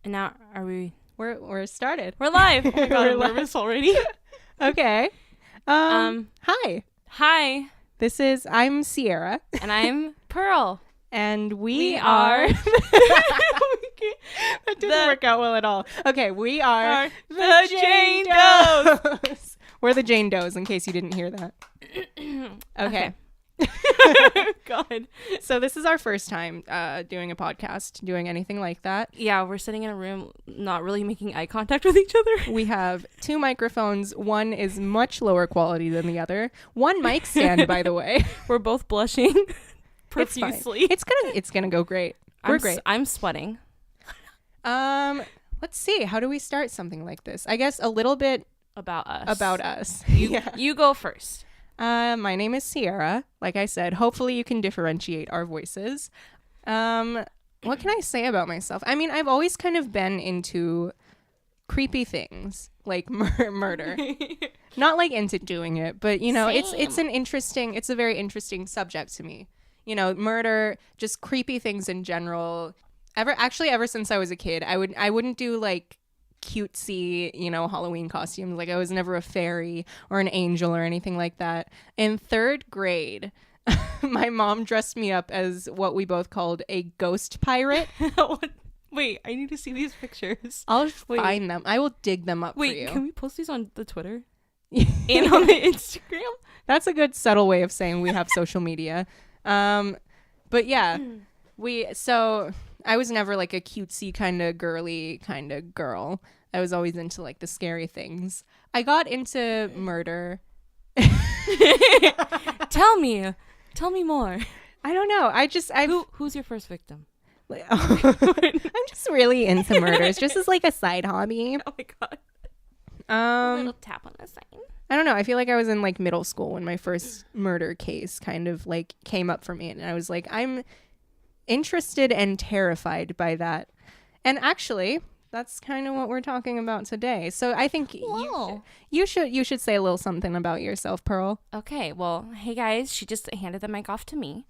And now, We're started. We're live. Oh my God, I'm We're nervous already. Okay. Hi. Hi. I'm Sierra. And I'm Pearl. And we are... That didn't work out well at all. Okay, we are the Jane Does. We're the Jane Does, in case you didn't hear that. Okay. God. So this is our first time doing a podcast, doing anything like that. Yeah, we're sitting in a room, not really making eye contact with each other. We have two microphones. One is much lower quality than the other. One mic stand, by the way. We're both blushing profusely. It's gonna go great. We're great. I'm sweating. Let's see. How do we start something like this? I guess a little bit about us. You go first. My name is Sierra. Like I said, hopefully you can differentiate our voices. What can I say about myself? I mean, I've always kind of been into creepy things like murder. Not like into doing it, but you know, it's a very interesting subject to me. You know, murder, just creepy things in general. Ever since I was a kid, I wouldn't do like cutesy, you know, Halloween costumes. Like I was never a fairy or an angel or anything like that. In 3rd grade, my mom dressed me up as what we both called a ghost pirate. Wait, I need to see these pictures. I'll find them. I will dig them up for you. Wait, can we post these on the Twitter? And on the Instagram? That's a good subtle way of saying we have social media. But yeah, so I was never like a cutesy kind of girly kind of girl. I was always into like the scary things. I got into murder. Tell me more. I don't know. Who's your first victim? I'm just really into murders, just as like a side hobby. Oh my God. A little tap on the sign. I don't know. I feel like I was in like middle school when my first murder case kind of like came up for me, and I was like, I'm interested and terrified by that. And actually, that's kind of what we're talking about today. So I think you should say a little something about yourself, Pearl. Okay. Well, hey guys, she just handed the mic off to me.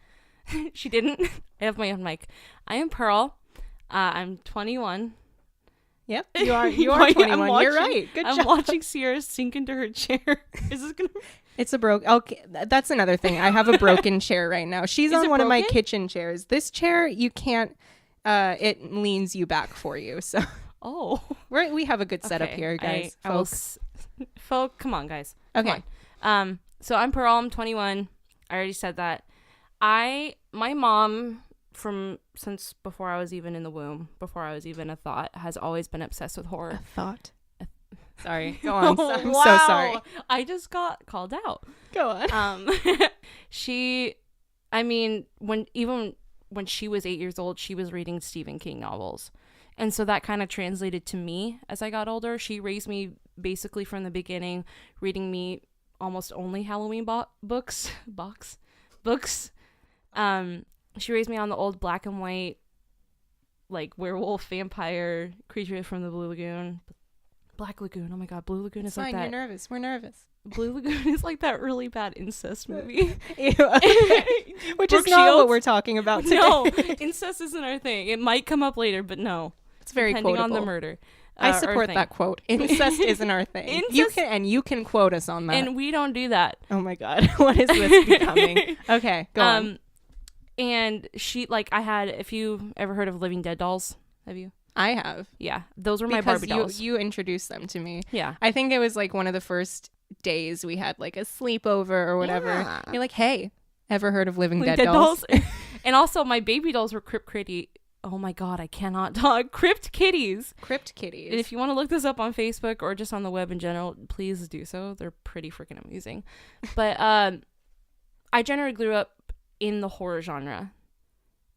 She didn't. I have my own mic. I am Pearl. I'm 21. Yep, you are 21. You're right. Good job. I'm watching Sierra sink into her chair. Is this gonna? It's a broke. Okay, that's another thing. I have a broken chair right now. She's on one of my kitchen chairs. This chair, you can't. It leans you back for you. So. Oh. We have a good setup here, guys. Folk, come on, guys. Okay. Come on. So I'm Pearl. I'm 21. I already said that. My mom, since before I was even in the womb, before I was even a thought, has always been obsessed with horror. A thought? Sorry. Go on. I'm Wow. so sorry. I just got called out. Go on. When she was 8 years old, she was reading Stephen King novels. And so that kind of translated to me as I got older. She raised me basically from the beginning, reading me almost only Halloween books. She raised me on the old black and white, like werewolf, vampire, creature from the Blue Lagoon. Black Lagoon. Oh my God, Blue Lagoon is like that. You're nervous. We're nervous. Blue Lagoon is like that really bad incest movie. Which is not what we're talking about today. No, incest isn't our thing. It might come up later, but no. It's very depending quotable. on the murder. I support that quote. Incest isn't our thing. You can quote us on that. And we don't do that. Oh my God. What is this becoming? Okay, go on. And she, like, if you ever heard of Living Dead dolls, have you? I have. Yeah, those were my Barbie dolls. You introduced them to me. Yeah. I think it was like one of the first days we had like a sleepover or whatever. Yeah. You're like, hey, ever heard of Living Dead dolls? And also my baby dolls were Crypt Kitty. Oh my God, I cannot talk. Crypt Kitties. Crypt Kitties. And if you want to look this up on Facebook or just on the web in general, please do so. They're pretty freaking amazing. But I generally grew up in the horror genre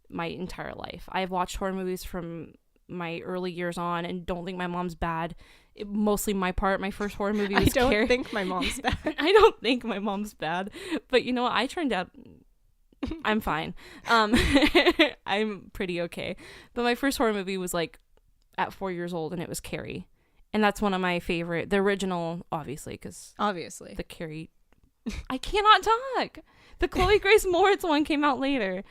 my entire life. I've watched horror movies from my early years on and don't think my mom's bad. Mostly my part. My first horror movie was I don't think my mom's bad. I don't think my mom's bad. But you know what? I turned out I'm fine. I'm pretty okay. But my first horror movie was like at 4 years old, and it was Carrie. And that's one of my favorite. The original, obviously. The Carrie. I cannot talk. The Chloe Grace Moritz one came out later.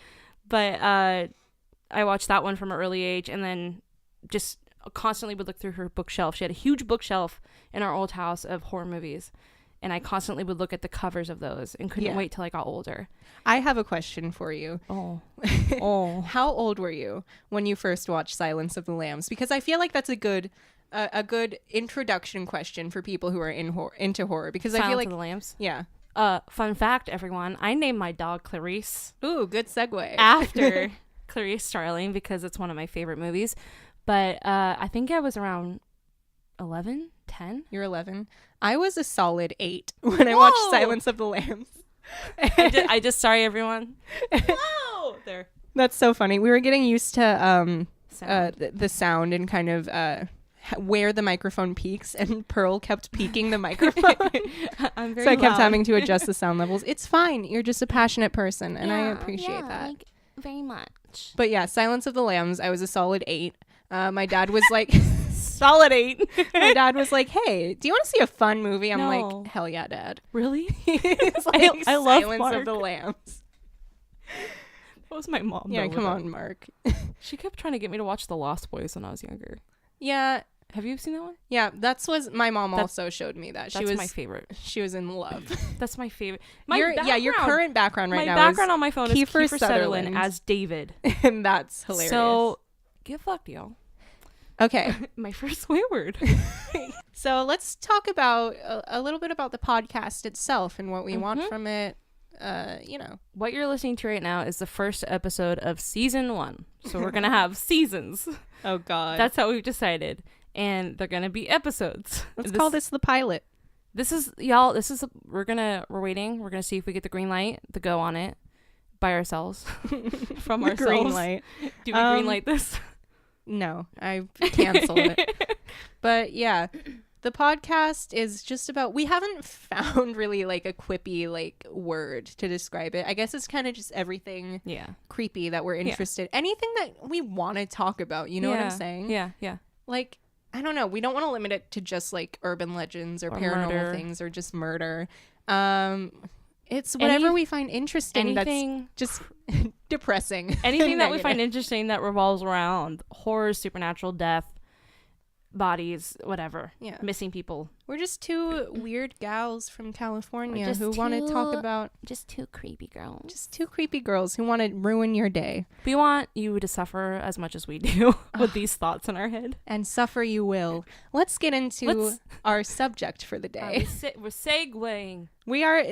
But I watched that one from an early age, and then just constantly would look through her bookshelf. She had a huge bookshelf in our old house of horror movies. And I constantly would look at the covers of those and couldn't wait till I got older. I have a question for you. Oh. How old were you when you first watched Silence of the Lambs? Because I feel like that's a good introduction question for people who are into horror. Because I feel like Silence of the Lambs. Yeah. Fun fact, everyone. I named my dog Clarice. Ooh, good segue. After Clarice Starling, because it's one of my favorite movies. But I think I was around 11, 10. You're 11. I was a solid 8 when I watched Silence of the Lambs. I just sorry, everyone. Whoa! There. That's so funny. We were getting used to Sound. the sound and kind of where the microphone peaks, and Pearl kept peaking the microphone. I'm very So I kept loud. having to adjust the sound levels. It's fine. You're just a passionate person, and I appreciate that. Like, very much. But yeah, Silence of the Lambs, I was a solid 8. My dad was like... Solid 8. My dad was like, hey, do you want to see a fun movie? I'm No. like, hell yeah, Dad. Really? It's like I love Silence Mark. of the Lambs. That was my mom. Yeah, though, come with on, it. Mark. She kept trying to get me to watch The Lost Boys when I was younger. Yeah, Have you seen that one? yeah, my mom That's- also showed me that. That's my favorite. She was in love. That's my favorite. Your current background right my now background on my phone is Kiefer Kiefer Sutherland Sutherland. as David. and that's hilarious. So, get fucked, y'all. Okay. My first swear word. So let's talk about a little bit about the podcast itself and what we want from it. What you're listening to right now is the first episode of season 1. So we're gonna have seasons. Oh God. That's how we've decided, and they're gonna be episodes. Let's call this the pilot. This is y'all. We're waiting. We're gonna see if we get the green light to go on it by ourselves from The ourselves. green light. Do we green light this? No, I canceled it. But yeah, the podcast is just about, we haven't found really like a quippy like word to describe it. I guess it's kind of just everything Yeah. creepy that we're interested. Anything that we want to talk about, you know what I'm saying? Yeah. Yeah. Like, I don't know. We don't want to limit it to just like urban legends or paranormal murder. things or just murder. It's whatever we find interesting anything- that's just depressing. Anything that we find Negative. interesting that revolves around horror, supernatural, death, bodies, whatever. Yeah. Missing people. We're just two weird gals from California just who want to talk two- about Just two creepy girls. just two creepy girls who want to ruin your day. We want you to suffer as much as we do with these thoughts in our head. And suffer you will. Let's get into our subject for the day. We're segueing.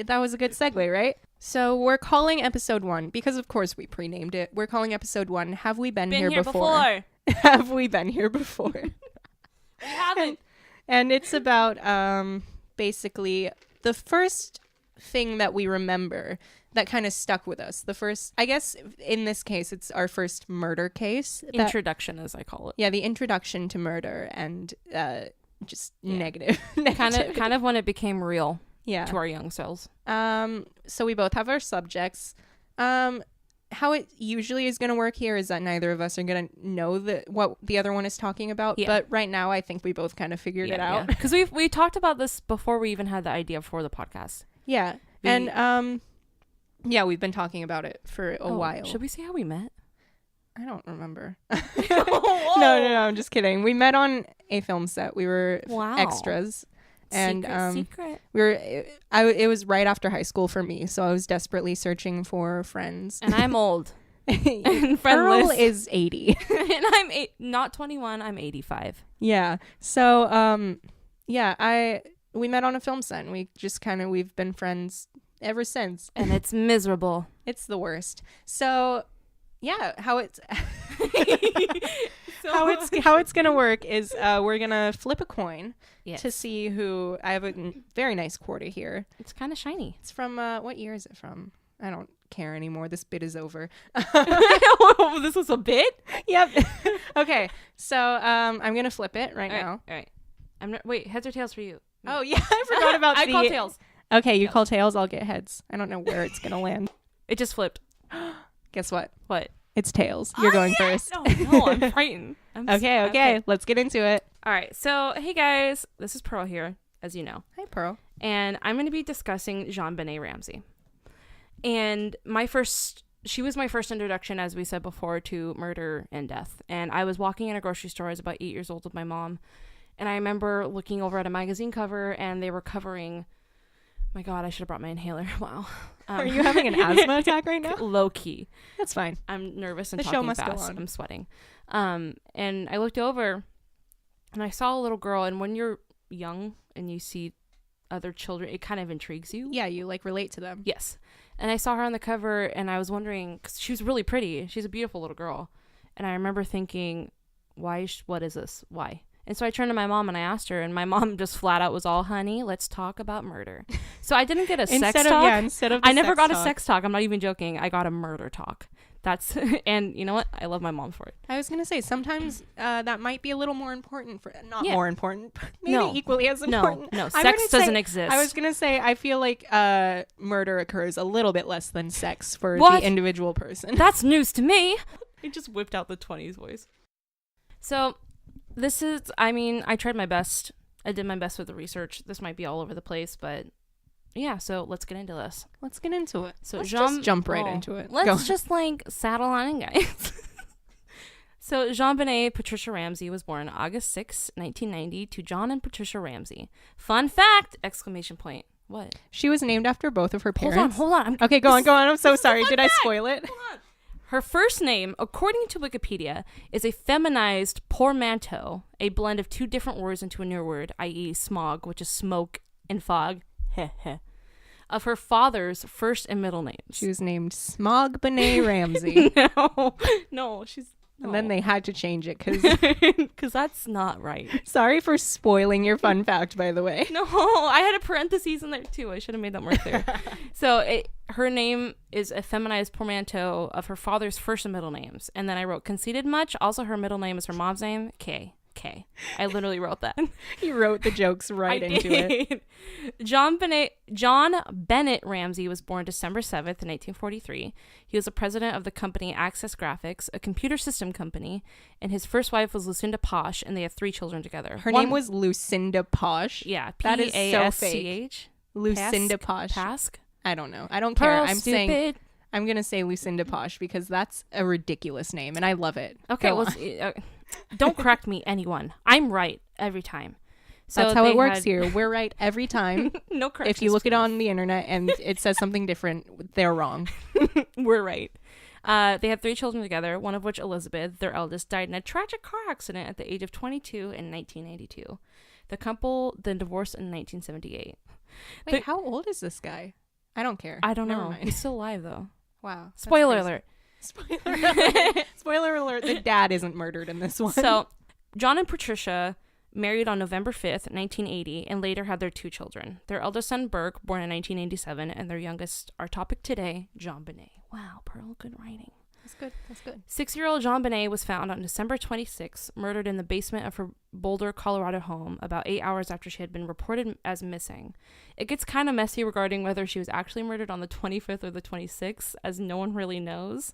That was a good segue, right? So we're calling episode 1, because of course we pre-named it. We're calling episode 1, Have We Been Here Before? Have we been here before? We haven't. And it's about basically the first thing that we remember that kind of stuck with us. The first, I guess in this case, it's our first murder case. Introduction, as I call it. Yeah, the introduction to murder and just negative. Kind of when it became real Yeah. to our young selves. So we both have our subjects. How it usually is going to work here is that neither of us are going to know what the other one is talking about. Yeah. But right now, I think we both kind of figured it out. Because we talked about this before we even had the idea for the podcast. Yeah. And yeah, we've been talking about it for a while. Should we say how we met? I don't remember. No, I'm just kidding. We met on a film set. We were Wow. extras. And secret. it was right after high school for me, so I was desperately searching for friends. And I'm old. Pearl And friendless. is 80. And I'm not 21. I'm 85. Yeah. So we met on a film set, and we've been friends ever since. And it's miserable. It's the worst. So yeah, how it's gonna work is we're gonna flip a coin to see who. I have a very nice quarter here. It's kind of shiny. It's from what year is it from? I don't care anymore. This bit is over. This was a bit? Yep. Okay. So I'm gonna flip it right now. All right. Wait, heads or tails for you? Oh yeah, I forgot about I call tails. Okay, you call tails, I'll get heads. I don't know where it's gonna land. It just flipped. Guess what? What? It's tails. You're going first. Oh, no, I'm frightened. Okay. Let's get into it. All right. So, hey guys, this is Pearl here, as you know. Hi, Pearl. And I'm going to be discussing JonBenet Ramsey. And my first she was my first introduction, as we said before, to murder and death. And I was walking in a grocery store. I was about 8 years old with my mom. And I remember looking over at a magazine cover, and they were covering... My God, I should have brought my inhaler. Wow. Are you having an asthma attack right now? Low key. That's fine. I'm nervous and The show talking must go fast. on. I'm sweating. And I looked over, and I saw a little girl. And when you're young and you see other children, it kind of intrigues you. Yeah, you like relate to them. Yes. And I saw her on the cover, and I was wondering, because she was really pretty. She's a beautiful little girl. And I remember thinking, what is this? Why? And so I turned to my mom and I asked her, and my mom just flat out was all, honey, let's talk about murder. So I didn't get a sex talk. Instead of I never got a sex talk. I'm not even joking. I got a murder talk. That's, and you know what? I love my mom for it. I was going to say, sometimes that might be a little more important not Yeah. more important, but maybe equally as important. No, sex doesn't exist. I was going to say, I feel like murder occurs a little bit less than sex for What? the individual person. That's news to me. I just whipped out the 20s voice. So this is, I tried my best. I did my best with the research. This might be all over the place, but yeah, so let's get into this. Let's get into it. So let's just jump right into it. Let's just saddle on in, guys. So JonBenet Patricia Ramsey was born August 6, 1990 to John and Patricia Ramsey. Fun fact! Exclamation point. What? She was named after both of her parents. Hold on. Okay, go on. I'm so sorry. Did I spoil it? Hold on. Her first name, according to Wikipedia, is a feminized portmanteau, a blend of two different words into a new word, i.e. smog, which is smoke, and fog, of her father's first and middle names. She was named JonBenet Ramsey. No, she's... No. And then they had to change it because that's not right. Sorry for spoiling your fun fact, by the way. No, I had a parentheses in there too. I should have made that more clear. So her name is a feminized portmanteau of her father's first and middle names. And then I wrote conceited much. Also, her middle name is her mom's name, K. I literally wrote that. You wrote the jokes right into it. JonBenet Ramsey was born December 7th, 1943. He was the president of the company Access Graphics, a computer system company, and his first wife was Lucinda Posh, and they had 3 children together. Her name was Lucinda Posh. Yeah, that is so fake. P-A-S-C-H. Lucinda Posh. Pask? I don't know. I don't care. I'm going to say Lucinda Posh because that's a ridiculous name, and I love it. Okay, don't correct me, anyone. I'm right every time. So that's how it works here. We're right every time. No corrections. If you look it on the internet and it says something different, they're wrong. We're right. They had 3 children together, one of which, Elizabeth, their eldest, died in a tragic car accident at the age of 22 in 1992. The couple then divorced in 1978. Wait, how old is this guy? I don't care. I don't know. He's still alive, though. Wow. Spoiler alert. Spoiler alert, the dad isn't murdered in this one. So, John and Patricia married on November 5th, 1980, and later had their 2 children. Their eldest son, Burke, born in 1987, and their youngest, our topic today, JonBenet. Wow, Pearl, good writing. That's good. 6-year-old JonBenet was found on December 26th, murdered in the basement of her Boulder, Colorado home about 8 hours after she had been reported as missing. It gets kind of messy regarding whether she was actually murdered on the 25th or the 26th, as no one really knows.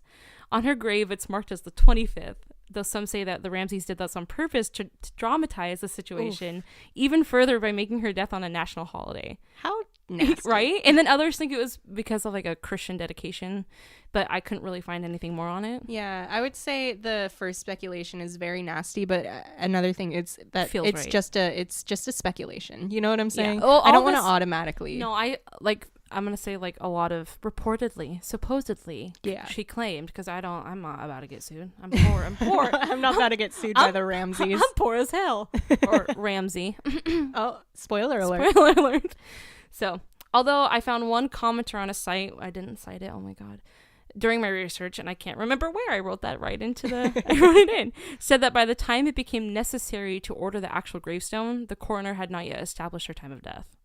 On her grave, it's marked as the 25th, though some say that the Ramseys did this on purpose to dramatize the situation even further by making her death on a national holiday. How nasty. Right? And then others think it was because of a Christian dedication, but I couldn't really find anything more on it. Yeah, I would say the first speculation is very nasty, but another thing is that it's right. just a speculation. You know what I'm saying? Yeah. Well, I don't want to automatically. No, I'm going to say a lot of reportedly, supposedly, she claimed, because I'm not about to get sued. I'm poor. I'm not about to get sued by the Ramseys. I'm poor as hell. Or Ramsey. Oh, spoiler alert. Spoiler alert. So, although I found one commenter on a site, I didn't cite it, oh my God, during my research, and I can't remember where I wrote that right into I wrote it in, said that by the time it became necessary to order the actual gravestone, the coroner had not yet established her time of death.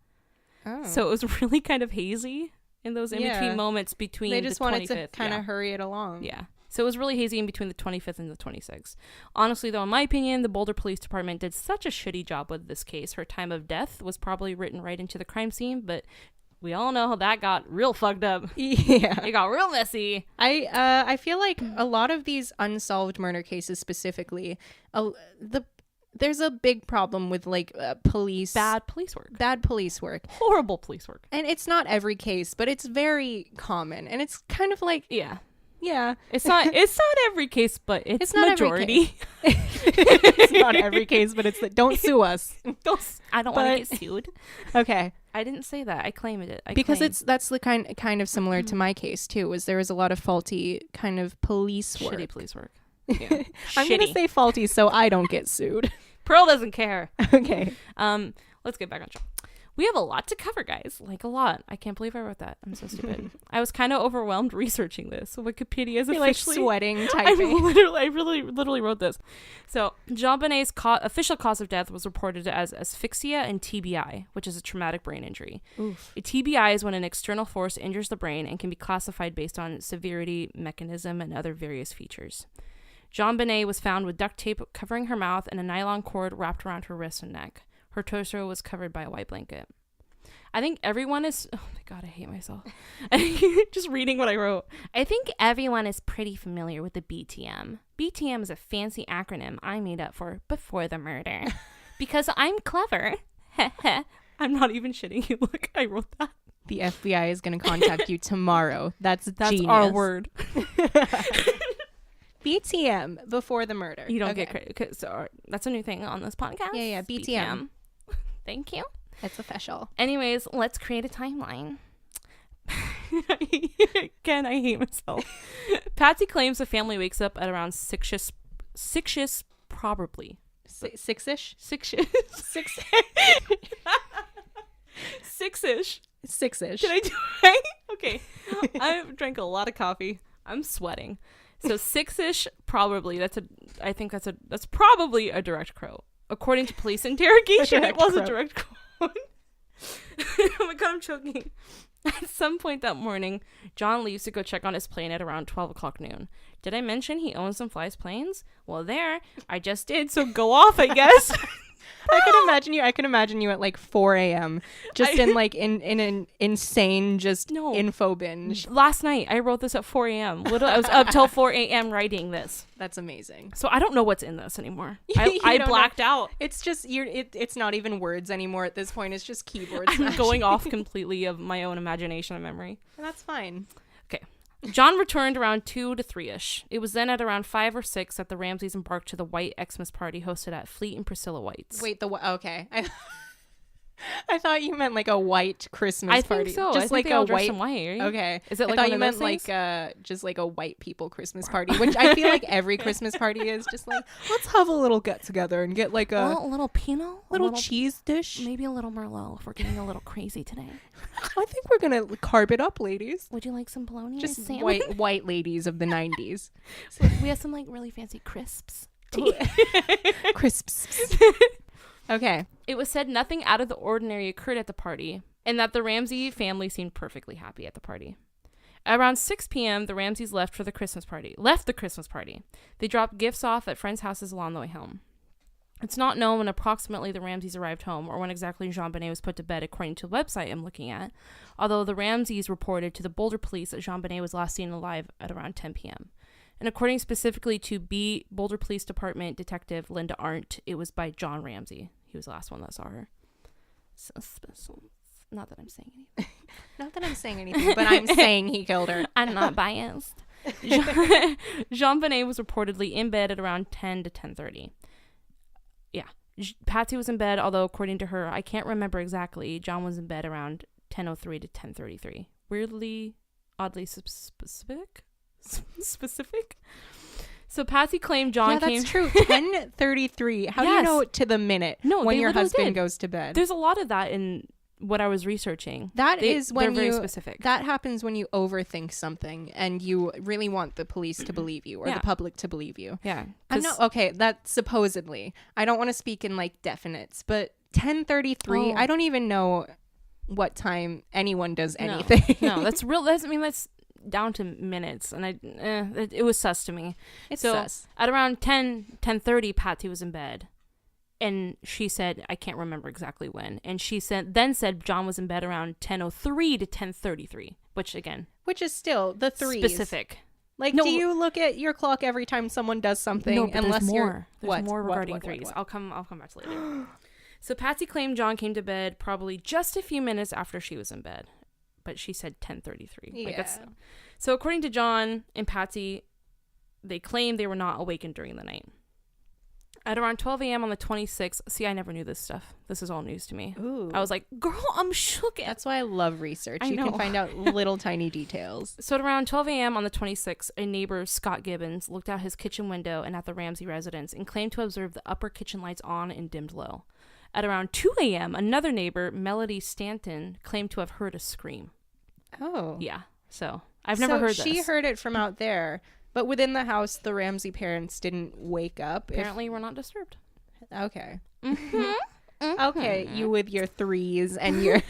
Oh. So it was really kind of hazy in those in-between moments between the 25th. They just wanted to kind of hurry it along. Yeah. So it was really hazy in between the 25th and the 26th. Honestly, though, in my opinion, the Boulder Police Department did such a shitty job with this case. Her time of death was probably written right into the crime scene, but we all know how that got real fucked up. Yeah. It got real messy. I feel like a lot of these unsolved murder cases specifically, there's a big problem with bad police work, horrible police work. And it's not every case, but it's very common, and it's kind of Yeah. It's not every case, but it's not majority. It's not every case, but it's don't sue us. I don't want to get sued. Okay. I didn't say that. I claimed it. Because that's the kind of similar to my case too. Was there was a lot of faulty kind of police work. Shitty police work. Yeah. I'm gonna say faulty so I don't get sued. Pearl doesn't care. Okay. Let's get back on track. We have a lot to cover, guys. Like a lot. I can't believe I wrote that. I'm so stupid. I was kind of overwhelmed researching this. So Wikipedia is officially like sweating typing. I literally wrote this. So JonBenet's official cause of death was reported as asphyxia and TBI, which is a traumatic brain injury. Oof. A TBI is when an external force injures the brain and can be classified based on severity, mechanism, and other various features. JonBenet was found with duct tape covering her mouth and a nylon cord wrapped around her wrist and neck. Her torso was covered by a white blanket. I think everyone is... Oh my god, I hate myself. Just reading what I wrote. I think everyone is pretty familiar with the BTM. BTM is a fancy acronym I made up for before the murder. Because I'm clever. I'm not even shitting you. Look, I wrote that. The FBI is going to contact you tomorrow. That's genius. Our word. BTM, before the murder. You don't get credit. So that's a new thing on this podcast. Yeah, BTM. Thank you. It's official. Anyways, let's create a timeline. Again, I hate myself. Patsy claims the family wakes up at around six-ish probably. Six-ish? Six-ish. Six-ish. Six-ish. Can I do it right? Okay. I've drank a lot of coffee. I'm sweating. So six-ish probably. I think that's probably a direct quote. According to police interrogation, it was a direct quote. Oh my god, I'm choking. At some point that morning, John leaves to go check on his plane at around 12 o'clock noon. Did I mention he owns and flies planes? Well, I just did, so go off, I guess. I can imagine you at like 4 a.m. just in an insane info binge. Last night I wrote this at 4 a.m. I was up till 4 a.m. writing this. That's amazing. So I don't know what's in this anymore. I blacked out. It's just it's not even words anymore at this point. It's just keyboards. I'm going off completely of my own imagination and memory. That's fine. Okay. John returned around 2 to 3-ish. It was then at around 5 or 6 that the Ramseys embarked to the White Xmas party hosted at Fleet and Priscilla White's. Wait, okay. I thought you meant like a white Christmas party. I think so. Just I think like they all a dressed white. in white, right? Okay. Is it like I thought one you of meant those like just like a white people Christmas party, which I feel like every Christmas party is just like, let's have a little get together and get like a little Pinot, little cheese dish, maybe a little Merlot if we're getting a little crazy today. I think we're gonna carb it up, ladies. Would you like some bologna? Just or salmon? white ladies of the 90s. So we have some like really fancy crisps. Crisps. Okay. It was said nothing out of the ordinary occurred at the party, and that the Ramsey family seemed perfectly happy at the party. Around 6 p.m., the Ramseys left the Christmas party. They dropped gifts off at friends' houses along the way home. It's not known when approximately the Ramseys arrived home or when exactly JonBenet was put to bed, according to the website I'm looking at, although the Ramseys reported to the Boulder police that JonBenet was last seen alive at around 10 p.m. And according specifically to Boulder Police Department Detective Linda Arndt, it was by John Ramsey. He was the last one that saw her. Not that I'm saying anything. Not that I'm saying anything, but I'm saying he killed her. I'm not biased. JonBenet was reportedly in bed at around 10 to 10:30. Yeah. Patsy was in bed, although according to her, I can't remember exactly, John was in bed around 10:03 to 10:33. Oddly specific? So Patsy claimed John came... Yeah, that's true. 10:33. How do you know to the minute when your husband goes to bed? There's a lot of that in what I was researching. They're very specific. That happens when you overthink something and you really want the police to believe you or the public to believe you. Yeah. I'm not okay. That's supposedly. I don't want to speak in like definites, but 10:33. I don't even know what time anyone does anything. No, that's real. That's down to minutes, and it was sus to me. It's sus. At around 10:30, Patsy was in bed, and she said, I can't remember exactly when, and she then said John was in bed around 10:03 to 10:33, which is still the threes. Specific. Like, do you look at your clock every time someone does something? No, but unless there's more. There's more regarding threes. I'll come back to later. So Patsy claimed John came to bed probably just a few minutes after she was in bed. but she said 10:33. Yeah. So according to John and Patsy, they claimed they were not awakened during the night. At around 12 a.m. on the 26th, see, I never knew this stuff. This is all news to me. Ooh. I was like, girl, I'm shook. That's why I love research. I You know. can find out little tiny details. So at around 12 a.m. on the 26th, a neighbor, Scott Gibbons, looked out his kitchen window and at the Ramsey residence and claimed to observe the upper kitchen lights on and dimmed low. At around 2 a.m., another neighbor, Melody Stanton, claimed to have heard a scream. Oh. Yeah, so I've never heard this. She heard it from out there, but within the house, the Ramsey parents didn't wake up. Apparently, we're not disturbed. Okay. Mm-hmm. Okay, you with your threes and you're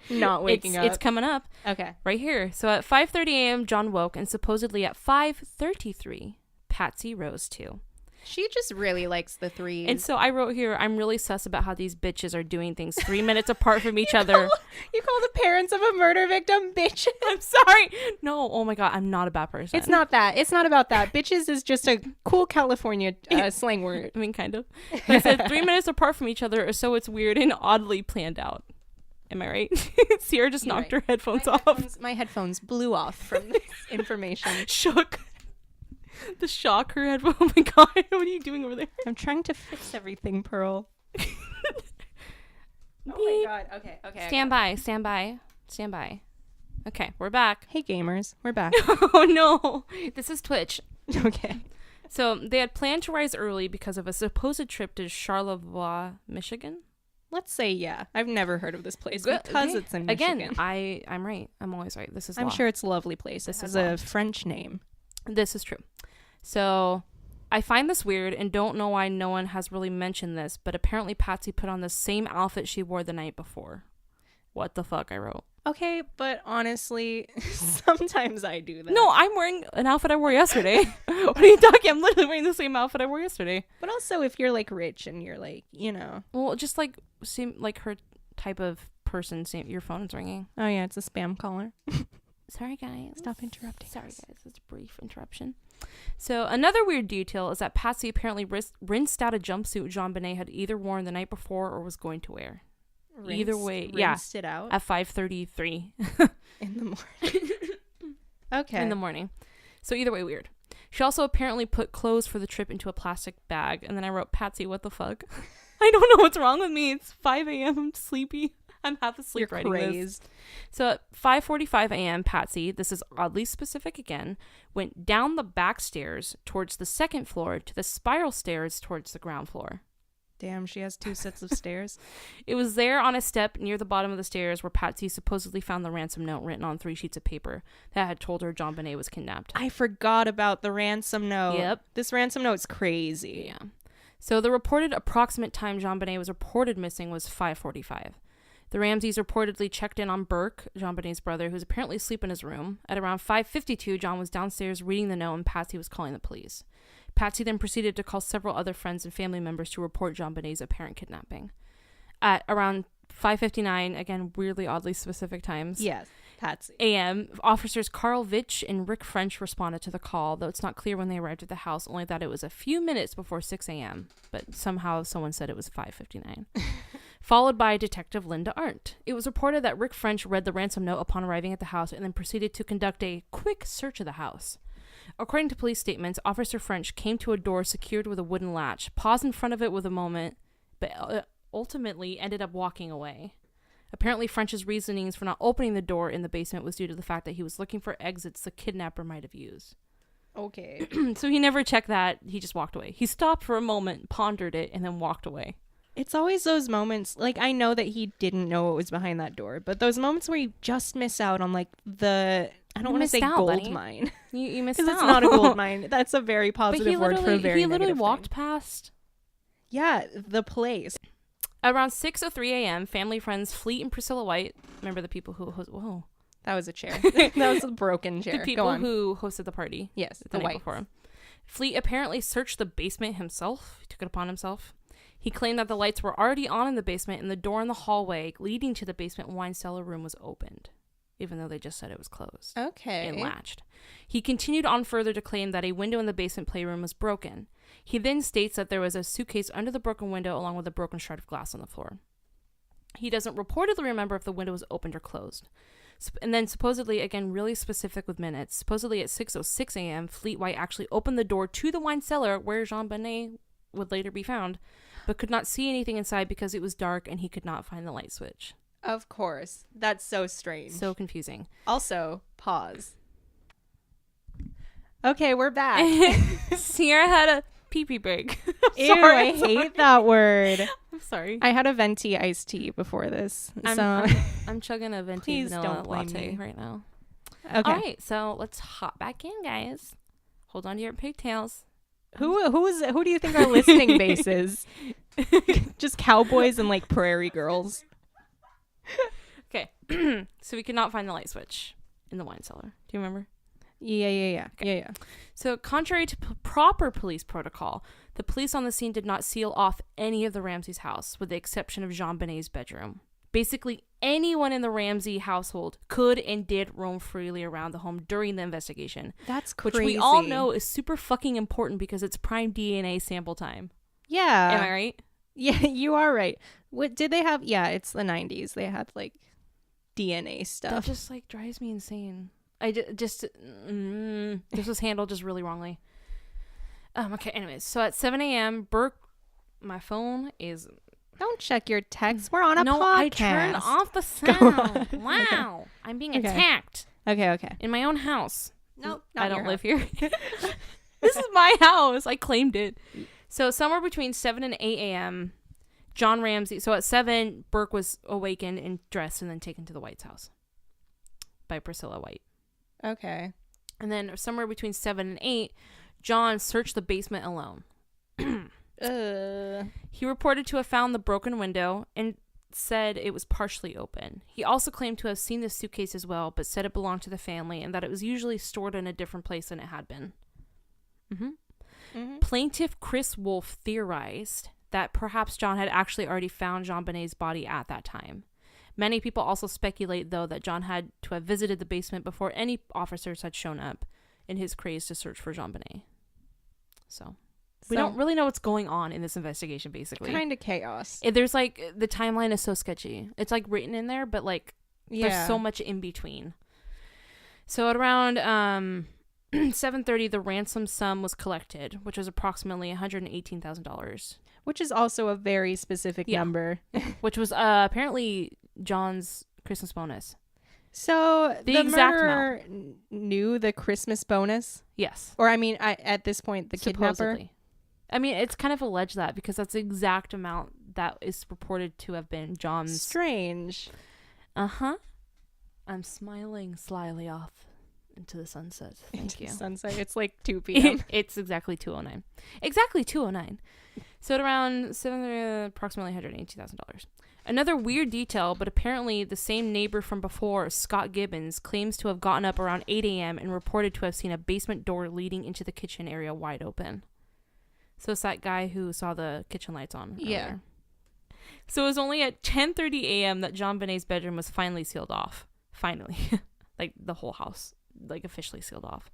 not waking up. It's coming up. Okay. Right here. So at 5:30 a.m., John woke, and supposedly at 5:33, Patsy rose too. She just really likes the threes. And so I wrote here, I'm really sus about how these bitches are doing things 3 minutes apart from each other. You call the parents of a murder victim bitches? I'm sorry. No, oh my God, I'm not a bad person. It's not that. It's not about that. Bitches is just a cool California slang word. I mean, kind of. But I said 3 minutes apart from each other, so it's weird and oddly planned out. Am I right? Sierra just knocked her headphones off. My headphones blew off from this information. Shook. The shock her headphone. Oh my God, what are you doing over there? I'm trying to fix everything, Pearl. Oh my God. Okay. Stand by. Okay, we're back. Hey, gamers. We're back. Oh no. This is Twitch. Okay. So they had planned to rise early because of a supposed trip to Charlevoix, Michigan. Let's say yeah. I've never heard of this place Good. because Okay. it's in Michigan. Again, I'm right. I'm always right. This is I'm law. sure it's a lovely place. This This is is law. a French name. This is true. So I find this weird and don't know why no one has really mentioned this, but apparently Patsy put on the same outfit she wore the night before. What the fuck, I wrote. Okay, but honestly, sometimes I do that. No, I'm wearing an outfit I wore yesterday. What are you talking? I'm literally wearing the same outfit I wore yesterday. But also, if you're like rich and you're like, you know. Well, just like seem like her type of person. Your phone's ringing. Oh yeah, it's a spam caller. Sorry, guys. Stop interrupting. Sorry, us. guys. It's a brief interruption. So another weird detail is that Patsy apparently rinsed out a jumpsuit JonBenet had either worn the night before or was going to wear. Either way, rinsed it out at 5:33 in the morning. Okay. in the morning. So either way, weird. She also apparently put clothes for the trip into a plastic bag, and then I wrote, Patsy, what the fuck? I don't know what's wrong with me. It's 5 a.m. I'm sleepy. I'm half asleep You're writing crazed. this. So at 5:45 a.m., Patsy, this is oddly specific again, went down the back stairs towards the second floor to the spiral stairs towards the ground floor. Damn, she has 2 sets of stairs. It was there on a step near the bottom of the stairs where Patsy supposedly found the ransom note written on 3 sheets of paper that had told her JonBenet was kidnapped. I forgot about the ransom note. Yep. This ransom note's crazy. Yeah. So the reported approximate time JonBenet was reported missing was 5:45. The Ramseys reportedly checked in on Burke, JonBenet's brother, who's apparently asleep in his room. At around 5:52, John was downstairs reading the note and Patsy was calling the police. Patsy then proceeded to call several other friends and family members to report JonBenet's apparent kidnapping. At around 5:59, again, weirdly, oddly specific times. Yes, Patsy. A.m., officers Carl Vitch and Rick French responded to the call, though it's not clear when they arrived at the house, only that it was a few minutes before 6 a.m., but somehow someone said it was 5:59. Followed by Detective Linda Arndt. It was reported that Rick French read the ransom note upon arriving at the house and then proceeded to conduct a quick search of the house. According to police statements, Officer French came to a door secured with a wooden latch, paused in front of it with a moment, but ultimately ended up walking away. Apparently, French's reasonings for not opening the door in the basement was due to the fact that he was looking for exits the kidnapper might have used. Okay. So he never checked that. He just walked away. He stopped for a moment, pondered it, and then walked away. It's always those moments, like, I know that he didn't know what was behind that door, but those moments where you just miss out on, like, I don't want to say gold buddy. mine. You missed out. Because it's not a gold mine. That's a very But positive word for a very he literally negative walked thing. past. Yeah, the place. Around 6:03 a.m., family friends Fleet and Priscilla White, remember the people who whoa, That was a chair. That was a broken chair. the people Go on. who hosted the party. Yes, the the night white. before. Fleet apparently searched the basement himself. He took it upon himself. He claimed that the lights were already on in the basement and the door in the hallway leading to the basement wine cellar room was opened, even though they just said it was closed Okay. and latched. He continued on further to claim that a window in the basement playroom was broken. He then states that there was a suitcase under the broken window along with a broken shard of glass on the floor. He doesn't reportedly remember if the window was opened or closed. And then supposedly, again, really specific with minutes, supposedly at 6:06 a.m., Fleet White actually opened the door to the wine cellar where JonBenet would later be found, but could not see anything inside because it was dark and he could not find the light switch. Of course. That's so strange. So confusing. Also, pause. Okay, we're back. Sierra had a pee-pee break. Ew, I hate that word. I'm sorry. I had a venti iced tea before this. I'm chugging a venti vanilla latte right now. Okay. All right, so let's hop back in, guys. Hold on to your pigtails. Who do you think our listening base is? Just cowboys and like prairie girls. Okay. So we could not find the light switch in the wine cellar. Do you remember? Yeah. Okay. Yeah. So contrary to proper police protocol, the police on the scene did not seal off any of the Ramsey's house, with the exception of JonBenet's bedroom. Basically, anyone in the Ramsey household could and did roam freely around the home during the investigation. That's crazy. Which we all know is super fucking important because it's prime DNA sample time. Yeah. Am I right? Yeah, you are right. What did they have? Yeah, it's the 90s. They had like DNA stuff. That just like drives me insane. This was handled just really wrongly. Okay, anyways. So at 7 a.m., Burke, my phone is... Don't check your text. We're on a podcast. I turned off the sound. Wow. Okay. I'm being attacked. Okay. In my own house. Nope. I don't live here. This is my house. I claimed it. So somewhere between 7 and 8 a.m., John Ramsey... So at 7, Burke was awakened and dressed and then taken to the White's house by Priscilla White. Okay. And then somewhere between 7 and 8, John searched the basement alone. He reported to have found the broken window and said it was partially open. He also claimed to have seen the suitcase as well, but said it belonged to the family and that it was usually stored in a different place than it had been. Plaintiff Chris Wolf theorized that perhaps John had actually already found JonBenet's body at that time. Many people also speculate, though, that John had to have visited the basement before any officers had shown up in his craze to search for JonBenet. So we don't really know what's going on in this investigation, basically. Kind of chaos. There's like, the timeline is so sketchy. It's like written in there, but like there's so much in between. So at around 7:30, the ransom sum was collected, which was approximately $118,000. Which is also a very specific number. Which was apparently John's Christmas bonus. So the exact murderer knew the Christmas bonus? Yes. Or I mean, at this point, the kidnapper? Supposedly. I mean, it's kind of alleged that because that's the exact amount that is purported to have been John's. Strange. Uh-huh. I'm smiling slyly off into the sunset. Thank you. Sunset. It's like 2 p.m. It's exactly 2:09. Exactly 2:09. So at around approximately $180,000. Another weird detail, but apparently the same neighbor from before, Scott Gibbons, claims to have gotten up around 8 a.m. and reported to have seen a basement door leading into the kitchen area wide open. So it's that guy who saw the kitchen lights on earlier. Yeah. So it was only at 10:30 a.m. that JonBenet's bedroom was finally sealed off. Finally. Like the whole house, like officially sealed off.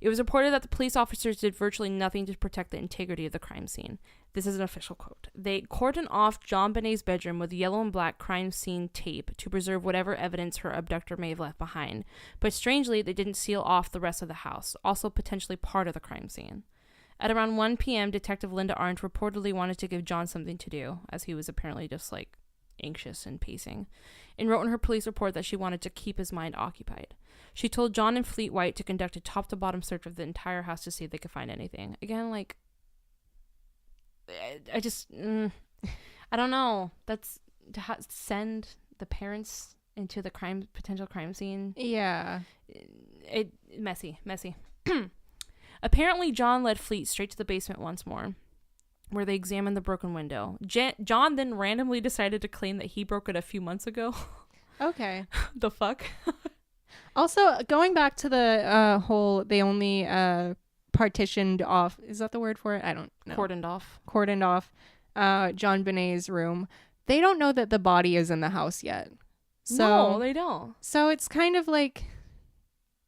It was reported that the police officers did virtually nothing to protect the integrity of the crime scene. This is an official quote. They cordoned off JonBenet's bedroom with yellow and black crime scene tape to preserve whatever evidence her abductor may have left behind. But strangely, they didn't seal off the rest of the house, also potentially part of the crime scene. At around 1 p.m., Detective Linda Arndt reportedly wanted to give John something to do, as he was apparently just, like, anxious and pacing, and wrote in her police report that she wanted to keep his mind occupied. She told John and Fleet White to conduct a top-to-bottom search of the entire house to see if they could find anything. Again, like, I just, I don't know. That's to send the parents into the potential crime scene. Yeah. Messy. Apparently, John led Fleet straight to the basement once more, where they examined the broken window. John then randomly decided to claim that he broke it a few months ago. Okay. The fuck? Also, going back to the whole, they only partitioned off, is that the word for it? I don't know. Cordoned off JonBenet's room. They don't know that the body is in the house yet. So, no, they don't. So it's kind of like,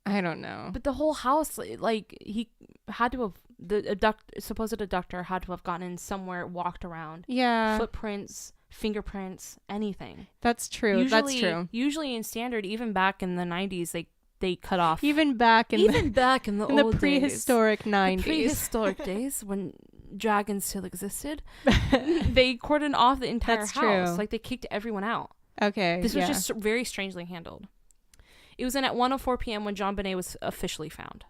I don't know. But the whole house, like, he had to have, the supposed abductor had to have gotten in somewhere, walked around. Yeah. Footprints, fingerprints, anything. That's true. That's true. Usually in standard, even back in the 90s, they cut off. Even back in the in old the prehistoric days, 90s. the prehistoric days when dragons still existed, they cordoned off the entire That's house. true. Like they kicked everyone out. Okay. This was just very strangely handled. It was in at 1:04 p.m. when JonBenet was officially found.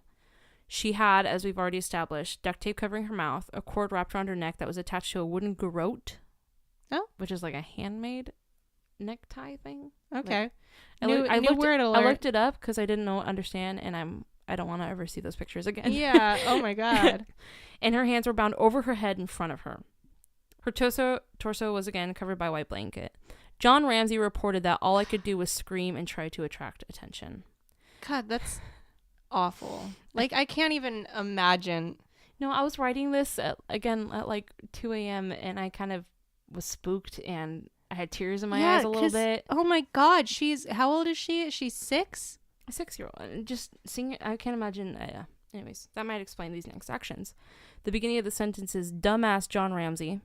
She had, as we've already established, duct tape covering her mouth, a cord wrapped around her neck that was attached to a wooden garrote, which is like a handmade necktie thing. Okay. Like, I I looked it up because I didn't understand, and I don't want to ever see those pictures again. Yeah. Oh my God. And her hands were bound over her head in front of her. Her torso was again covered by a white blanket. John Ramsey reported that all I could do was scream and try to attract attention. God, that's awful. Like, I can't even imagine. No, I was writing this at like 2 a.m. and I kind of was spooked and I had tears in my eyes a little bit. Oh my God, how old is she? She's 6? A 6-year-old. And just seeing it, I can't imagine. Anyways, that might explain these next actions. The beginning of the sentence is, dumbass John Ramsey.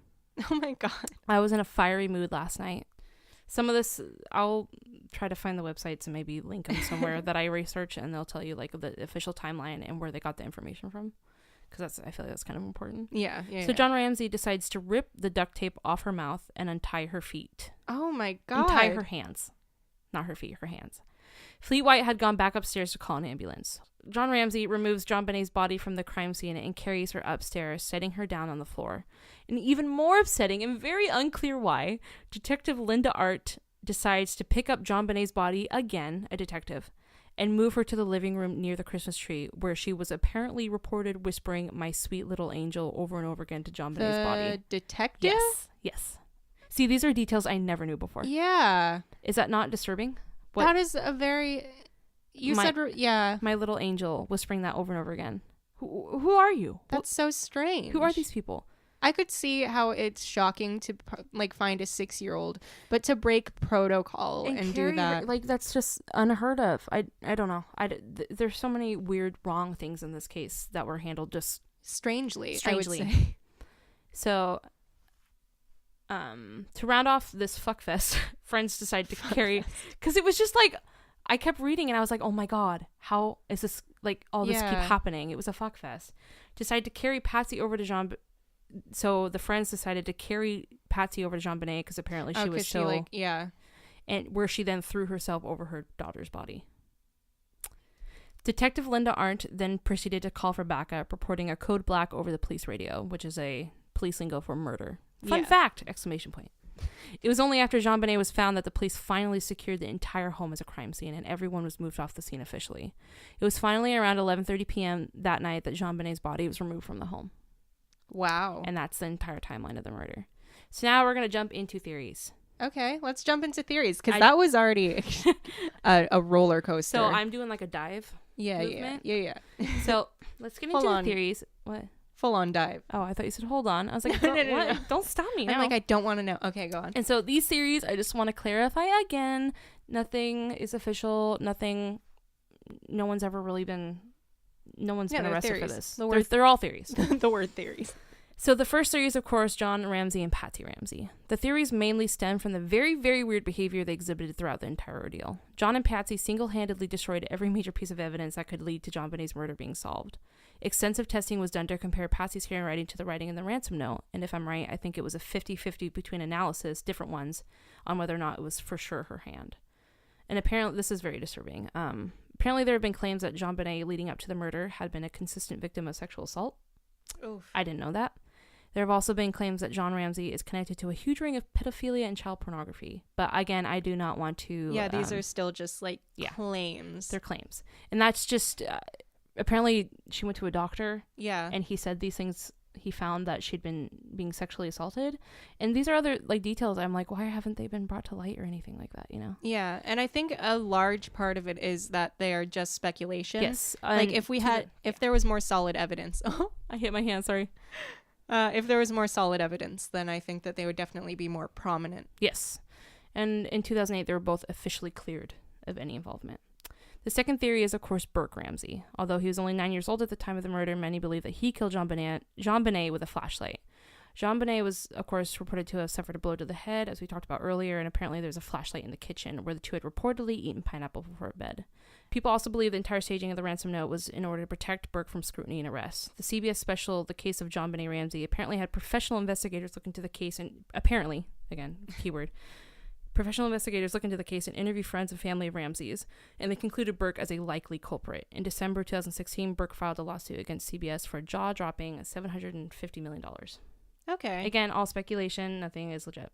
Oh my God. I was in a fiery mood last night. Some of this, I'll try to find the websites and maybe link them somewhere that I research, and they'll tell you like the official timeline and where they got the information from. Because I feel like that's kind of important. Yeah. So John Ramsey decides to rip the duct tape off her mouth and untie her feet. Oh my God. Untie her hands. Not her feet, her hands. Fleet White had gone back upstairs to call an ambulance. John Ramsey removes JonBenet's body from the crime scene and carries her upstairs, setting her down on the floor. And even more upsetting and very unclear why, Detective Linda Art decides to pick up JonBenet's body, again, a detective, and move her to the living room near the Christmas tree, where she was apparently reported whispering "my sweet little angel" over and over again to JonBenet's body. The detective? Yes. See, these are details I never knew before. Yeah. Is that not disturbing? What? That is a very... My little angel, whispering that over and over again. Who are you? That's so strange. Who are these people? I could see how it's shocking to find a 6-year-old, but to break protocol and do that, like, that's just unheard of. I don't know. There's so many weird, wrong things in this case that were handled just strangely. I would say. So, to round off this fuckfest, friends decided to carry, because it was just like, I kept reading and I was like, oh my God, how is this, like, all this keep happening? It was a fuckfest. Decided to carry Patsy over to so the friends decided to carry Patsy over to JonBenet because apparently she was so... And where she then threw herself over her daughter's body. Detective Linda Arndt then proceeded to call for backup, reporting a code black over the police radio, which is a police lingo for murder. Fun fact! ! It was only after JonBenet was found that the police finally secured the entire home as a crime scene, and everyone was moved off the scene officially. It was finally around 11:30 p.m. that night that JonBenet's body was removed from the home. Wow. And that's the entire timeline of the murder. So now we're going to jump into theories. Okay, let's jump into theories, because that was already a roller coaster. So I'm doing like a dive movement. Yeah. So let's get into the theories. What? Full on dive. Oh, I thought you said hold on. I was like, no. Don't stop me now. I'm like, I don't want to know. Okay, go on. And so these theories, I just want to clarify again, nothing is official. No one's ever really been... No one's been arrested theories. For this. They're all theories. The word theories. So the first theory is, of course, John Ramsey and Patsy Ramsey. The theories mainly stem from the very, very weird behavior they exhibited throughout the entire ordeal. John and Patsy single-handedly destroyed every major piece of evidence that could lead to JonBenet's murder being solved. Extensive testing was done to compare Patsy's handwriting to the writing in the ransom note, and if I'm right, I think it was a 50-50 between analysis, different ones, on whether or not it was for sure her hand. And apparently, this is very disturbing. Apparently, there have been claims that JonBenet, leading up to the murder, had been a consistent victim of sexual assault. Oof. I didn't know that. There have also been claims that John Ramsey is connected to a huge ring of pedophilia and child pornography. But again, I do not want to... Yeah, these are still just, claims. They're claims. And that's just... apparently, she went to a doctor. Yeah. And he said these things... He found that she'd been being sexually assaulted. And these are other, details. I'm like, why haven't they been brought to light or anything like that, you know? Yeah. And I think a large part of it is that they are just speculation. Yes. If there was more solid evidence... Oh, I hit my hand, sorry. If there was more solid evidence, then I think that they would definitely be more prominent. Yes. And in 2008, they were both officially cleared of any involvement. The second theory is, of course, Burke Ramsey. Although he was only 9 years old at the time of the murder, many believe that he killed JonBenet with a flashlight. JonBenet was, of course, reported to have suffered a blow to the head, as we talked about earlier, and apparently there's a flashlight in the kitchen where the two had reportedly eaten pineapple before bed. People also believe the entire staging of the ransom note was in order to protect Burke from scrutiny and arrest. The CBS special, The Case of JonBenet Ramsey, apparently had professional investigators look into the case, and apparently, again, keyword, professional investigators look into the case and interview friends and family of Ramsey's, and they concluded Burke as a likely culprit. In December 2016, Burke filed a lawsuit against CBS for a jaw-dropping $750 million. Okay. Again, all speculation, nothing is legit.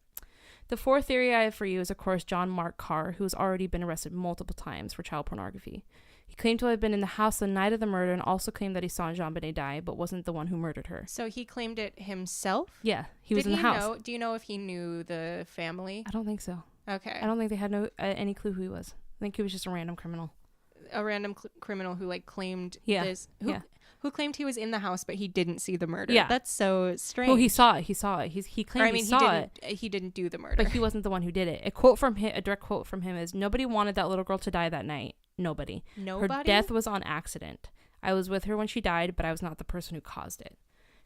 The fourth theory I have for you is, of course, John Mark Carr, who has already been arrested multiple times for child pornography. He claimed to have been in the house the night of the murder and also claimed that he saw JonBenet die, but wasn't the one who murdered her. So he claimed it himself? Yeah, he was in the house. Do you know if he knew the family? I don't think so. Okay. I don't think they had any clue who he was. I think he was just a random criminal. A random criminal who claimed yeah. this. Yeah. Who claimed he was in the house, but he didn't see the murder. Yeah. That's so strange. Oh, he saw it. He claimed he saw it. He didn't do the murder. But he wasn't the one who did it. A direct quote from him is, "Nobody wanted that little girl to die that night. Nobody. Her death was on accident. I was with her when she died, but I was not the person who caused it."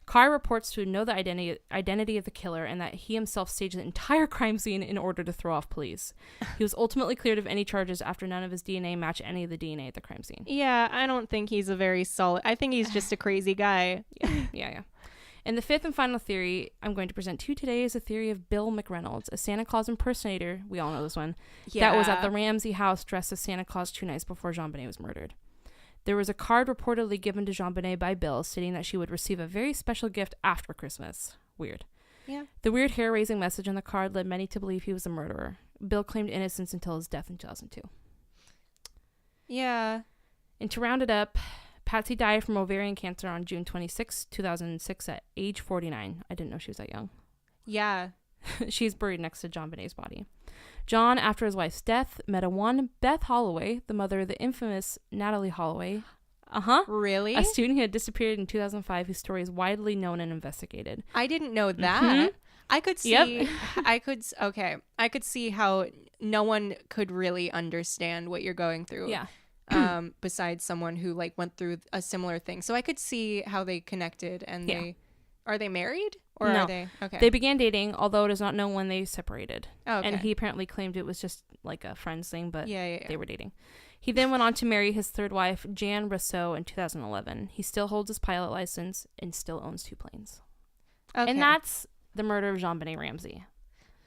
Carr reports to know the identity of the killer and that he himself staged the entire crime scene in order to throw off police. He was ultimately cleared of any charges after none of his DNA matched any of the DNA at the crime scene. Yeah, I don't think he's a very solid... I think he's just a crazy guy. Yeah. And the fifth and final theory I'm going to present to you today is a theory of Bill McReynolds, a Santa Claus impersonator, we all know this one, that was at the Ramsey house dressed as Santa Claus 2 nights before JonBenet was murdered. There was a card reportedly given to JonBenet by Bill stating that she would receive a very special gift after Christmas. Weird. Yeah. The weird hair-raising message on the card led many to believe he was the murderer. Bill claimed innocence until his death in 2002. Yeah. And to round it up, Patsy died from ovarian cancer on June 26, 2006 at age 49. I didn't know she was that young. Yeah. She's buried next to JonBenet's body. John, after his wife's death, met a one Beth Holloway, the mother of the infamous Natalie Holloway. Really? A student who had disappeared in 2005 whose story is widely known and investigated. I didn't know that. Mm-hmm. I could see... Yep. I could see how no one could really understand what you're going through. Yeah. Besides someone who went through a similar thing. So I could see how they connected and Are they married? Or no. Are they... Okay. They began dating, although it is not known when they separated. Oh, okay. And he apparently claimed it was just like a friends thing, but yeah. they were dating. He then went on to marry his third wife, Jan Rousseau, in 2011. He still holds his pilot license and still owns 2 planes. Okay. And that's the murder of JonBenet Ramsey.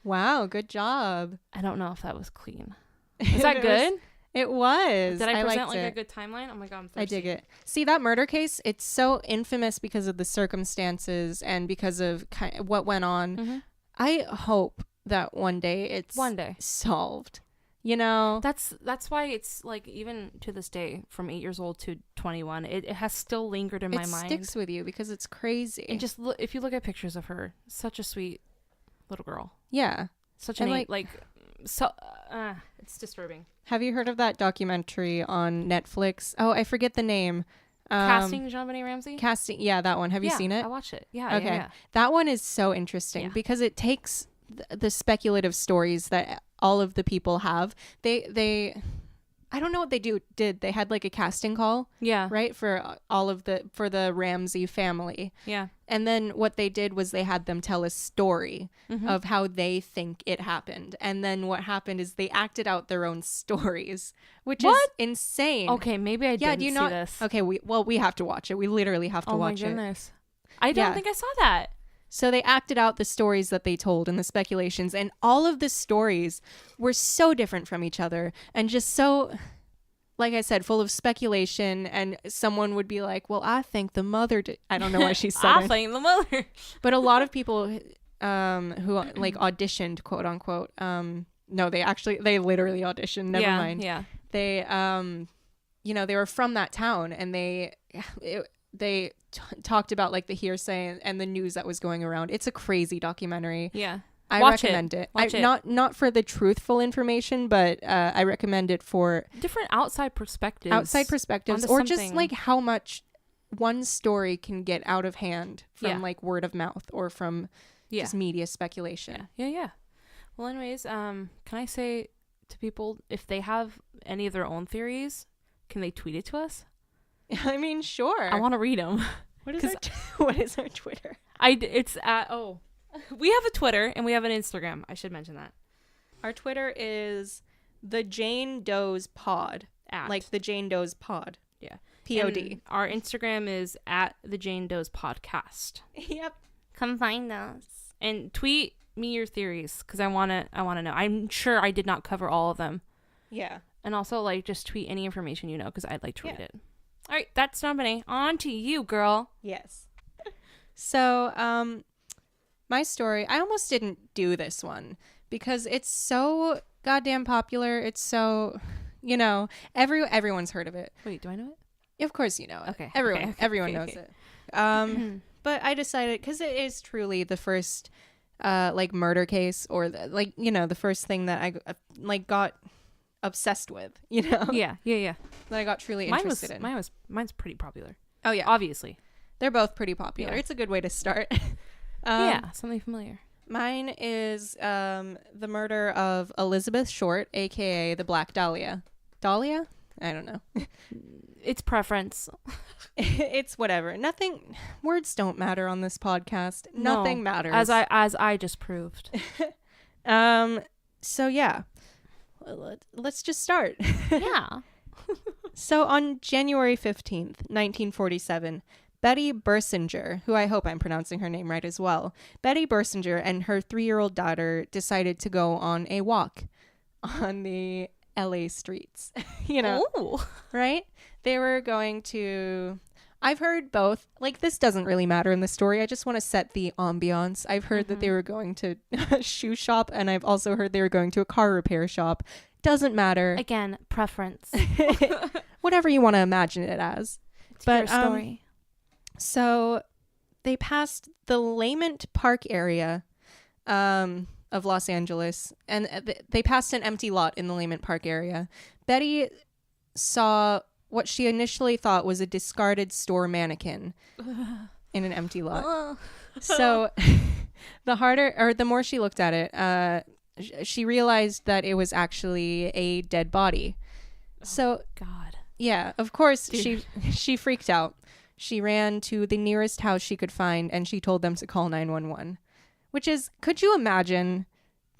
Wow, good job. I don't know if that was clean. Is that good? It was. Did I present liked it. a good timeline? Oh my god, I'm thirsty. I dig it. See, that murder case, it's so infamous because of the circumstances and because of what went on. Mm-hmm. I hope that one day it's solved. You know? That's why it's even to this day, from 8 years old to 21, it has still lingered in my mind. It sticks with you because it's crazy. And just look, if you look at pictures of her, such a sweet little girl. Yeah. Such a it's disturbing. Have you heard of that documentary on Netflix? Oh, I forget the name. Casting JonBenet Ramsey? Casting, yeah, that one. Have you seen it? I watched it. Yeah. Okay. Yeah. That one is so interesting because it takes the speculative stories that all of the people have. They I don't know what they did. They had a casting call. Yeah. Right? For the Ramsey family. Yeah. And then what they did was they had them tell a story of how they think it happened. And then what happened is they acted out their own stories, which is insane. Okay, maybe I didn't see this. Okay, we have to watch it. We literally have to watch it. Oh my goodness. I don't think I saw that. So they acted out the stories that they told and the speculations, and all of the stories were so different from each other and just so, like I said, full of speculation. And someone would be like, well, I think the mother did. I don't know why she's Southern. I think the mother. But a lot of people who auditioned, quote unquote, no, they literally auditioned. Never mind. Yeah. They, they were from that town, and they talked about the hearsay and the news that was going around. It's a crazy documentary. Yeah. I recommend it. Not for the truthful information, but I recommend it for different outside perspectives, or just how much one story can get out of hand from word of mouth or from just media speculation. Yeah. Well, anyways, can I say to people, if they have any of their own theories, can they tweet it to us? I mean, sure. I want to read them. What is our Twitter? It's at we have a Twitter and we have an Instagram. I should mention that. Our Twitter is the Jane Doe's Pod. Like the Jane Doe's Pod. Yeah. POD. And our Instagram is at the Jane Doe's Podcast. Yep. Come find us and tweet me your theories because I wanna know. I'm sure I did not cover all of them. Yeah. And also like just tweet any information you know because I'd like to read it. All right, that's JonBenet. On to you, girl. Yes. So, my story, I almost didn't do this one because it's so goddamn popular. It's so, everyone's heard of it. Wait, do I know it? Of course you know it. Okay. Everyone knows it. But I decided, because it is truly the first, murder case or, the first thing that I, got obsessed with, Yeah. that I got truly interested in. Mine's pretty popular. Oh, yeah. Obviously. They're both pretty popular. Yeah. It's a good way to start. Something familiar. Mine is the murder of Elizabeth Short, a.k.a. the Black Dahlia. Dahlia? I don't know. It's preference. It's whatever. Words don't matter on this podcast. Nothing matters. As I just proved. So, yeah. Let's just start. Yeah. So, on January 15th, 1947... Betty Bersinger, who I hope I'm pronouncing her name right as well, Betty Bersinger and her 3-year-old daughter decided to go on a walk on the LA streets. Ooh. Right? They were going to... I've heard both. This doesn't really matter in the story. I just want to set the ambiance. I've heard that they were going to a shoe shop, and I've also heard they were going to a car repair shop. Doesn't matter. Again, preference. Whatever you want to imagine it as. It's your story. So they passed the Lamont Park area of Los Angeles, and they passed an empty lot in the Lamont Park area. Betty saw what she initially thought was a discarded store mannequin in an empty lot. So the more she looked at it, she realized that it was actually a dead body. So God. Yeah, of course, Dude. she freaked out. She ran to the nearest house she could find, and she told them to call 911. Which is, could you imagine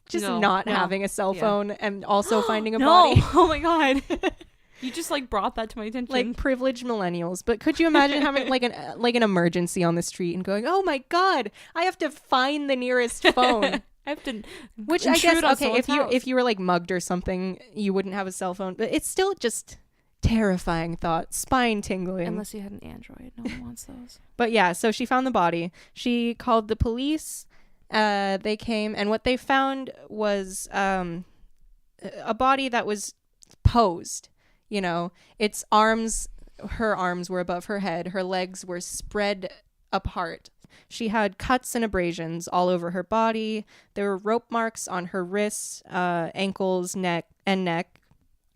just not having a cell phone and also finding a body? Oh my God. You just brought that to my attention. Privileged millennials. But could you imagine having an emergency on the street and going, oh my God, I have to find the nearest phone. I have to. Which I guess, okay, if you were mugged or something, you wouldn't have a cell phone. But it's still just terrifying thought, spine tingling. Unless you had an Android, no one wants those. But yeah, so she found the body. She called the police. They came, and what they found was a body that was posed. Its arms, her arms were above her head. Her legs were spread apart. She had cuts and abrasions all over her body. There were rope marks on her wrists, ankles, neck.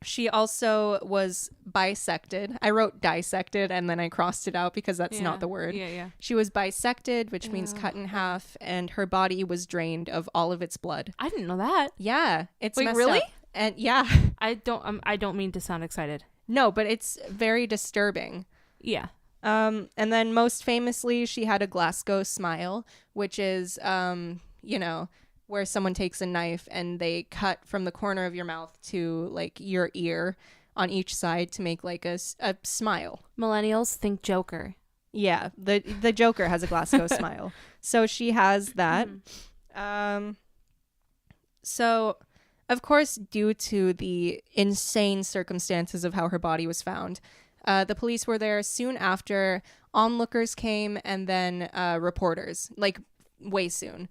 She also was bisected. I wrote dissected and then I crossed it out because that's not the word. Yeah. She was bisected, which means cut in half, and her body was drained of all of its blood. I didn't know that. Yeah, it's messed really? up. And yeah, I don't mean to sound excited. No, but it's very disturbing. Yeah. And then most famously, she had a Glasgow smile, which is where someone takes a knife and they cut from the corner of your mouth to your ear on each side to make a smile. Millennials think Joker. Yeah, the Joker has a Glasgow smile. So she has that. So, of course, due to the insane circumstances of how her body was found, the police were there soon after. Onlookers came, and then reporters, way soon.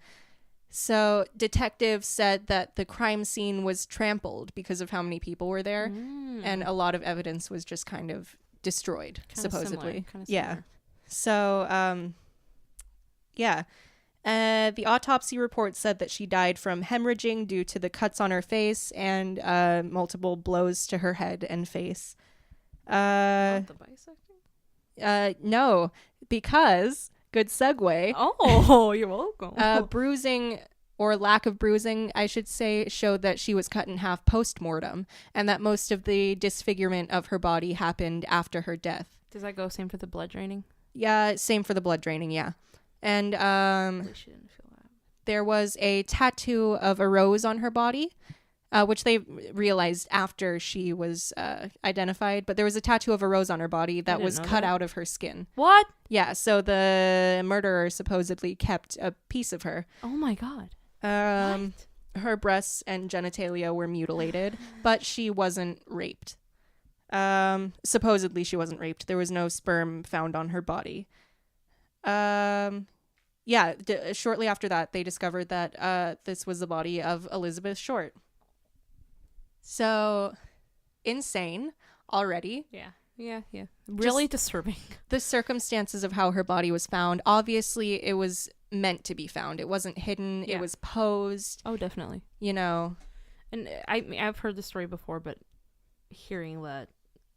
So detectives said that the crime scene was trampled because of how many people were there, and a lot of evidence was just kind of destroyed, supposedly. Yeah. So, the autopsy report said that she died from hemorrhaging due to the cuts on her face and multiple blows to her head and face. Not the bisecting? No, because... Good segue. Oh, you're welcome. Bruising, or lack of bruising, I should say, showed that she was cut in half post-mortem, and that most of the disfigurement of her body happened after her death. Does that go same for the blood draining? Yeah, same for the blood draining, yeah. And She didn't feel that. there was a tattoo of a rose on her body, which they realized after she was identified. But there was a tattoo of a rose on her body that was cut out of her skin. What? Yeah, so the murderer supposedly kept a piece of her. Oh my god. What? Her breasts and genitalia were mutilated, but she wasn't raped. Supposedly she wasn't raped. There was no sperm found on her body. Shortly after that, they discovered that this was the body of Elizabeth Short. So, insane already. Yeah. Really disturbing. The circumstances of how her body was found, obviously it was meant to be found. It wasn't hidden. Yeah. It was posed. Oh, definitely. And I've heard the story before, but hearing the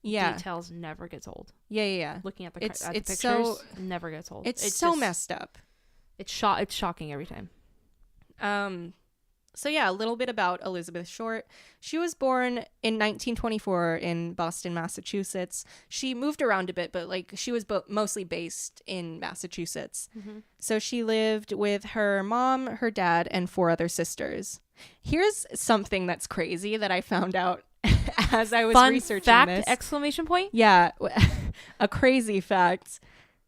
details never gets old. Yeah. Looking at the It's pictures never gets old. It's so messed up. It's shocking every time. So yeah, a little bit about Elizabeth Short. She was born in 1924 in Boston, Massachusetts. She moved around a bit, but she was mostly based in Massachusetts. Mm-hmm. So she lived with her mom, her dad, and 4 other sisters. Here's something that's crazy that I found out as I was researching fact, this. Exclamation point? Yeah, a crazy fact.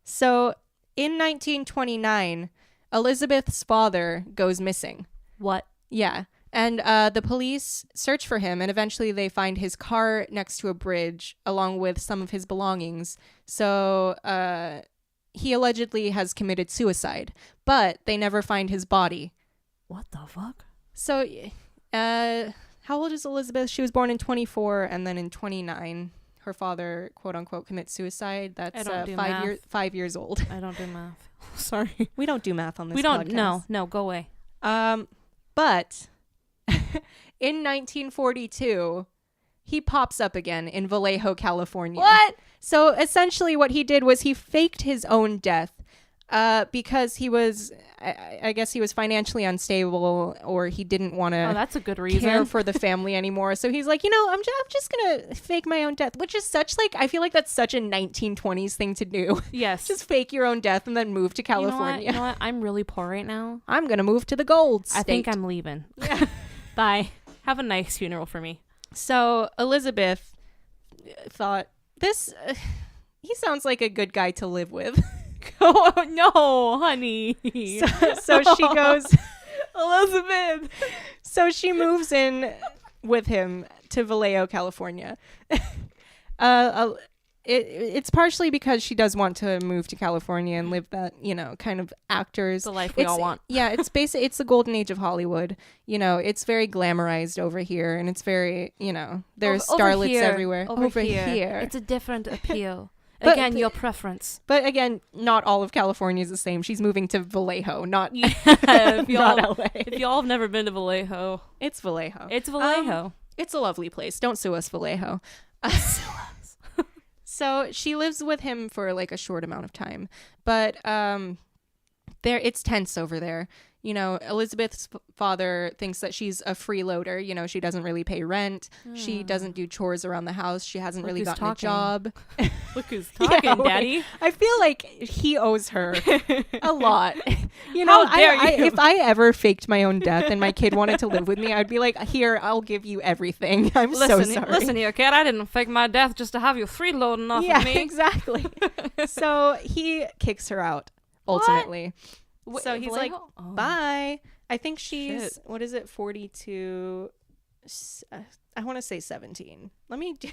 So in 1929, Elizabeth's father goes missing. What? Yeah. And the police search for him, and eventually they find his car next to a bridge along with some of his belongings. So he allegedly has committed suicide, but they never find his body. What the fuck? So how old is Elizabeth? She was born in 24, and then in 29, her father, quote unquote, commits suicide. That's 5 years old. I don't do math. Sorry. We don't do math on this podcast. No, go away. But in 1942, he pops up again in Vallejo, California. What? So essentially what he did was he faked his own death because he was, I guess he was financially unstable, or he didn't want to that's a good reason. care for the family anymore. So he's like, I'm just going to fake my own death, which is such I feel like that's such a 1920s thing to do. Yes. Just fake your own death and then move to California. You know what? I'm really poor right now. I'm going to move to the Gold State. I think I'm leaving. Yeah. Bye. Have a nice funeral for me. So Elizabeth thought, he sounds like a good guy to live with. Oh, no, honey. So she goes, Elizabeth. So she moves in with him to Vallejo, California. It's partially because she does want to move to California and live that, kind of actors. The life we all want. Yeah, it's basically, it's the golden age of Hollywood. It's very glamorized over here, and it's very, there's starlets everywhere. Over here. It's a different appeal. Your preference. But again, not all of California is the same. She's moving to Vallejo, not if not LA. If y'all have never been to Vallejo. It's Vallejo. It's Vallejo. It's a lovely place. Don't sue us, Vallejo. Sue us. So she lives with him for a short amount of time. But it's tense over there. Elizabeth's father thinks that she's a freeloader. She doesn't really pay rent. She doesn't do chores around the house. She hasn't really gotten a job. Look who's talking, Daddy. I feel like he owes her a lot. How dare you? If I ever faked my own death and my kid wanted to live with me, I'd be like, here, I'll give you everything. I'm so sorry. Listen here, kid. I didn't fake my death just to have you freeloading off of me. Yeah, exactly. So he kicks her out, ultimately. So he's like, bye. I think she's, what is it, 42? I want to say 17. Let me do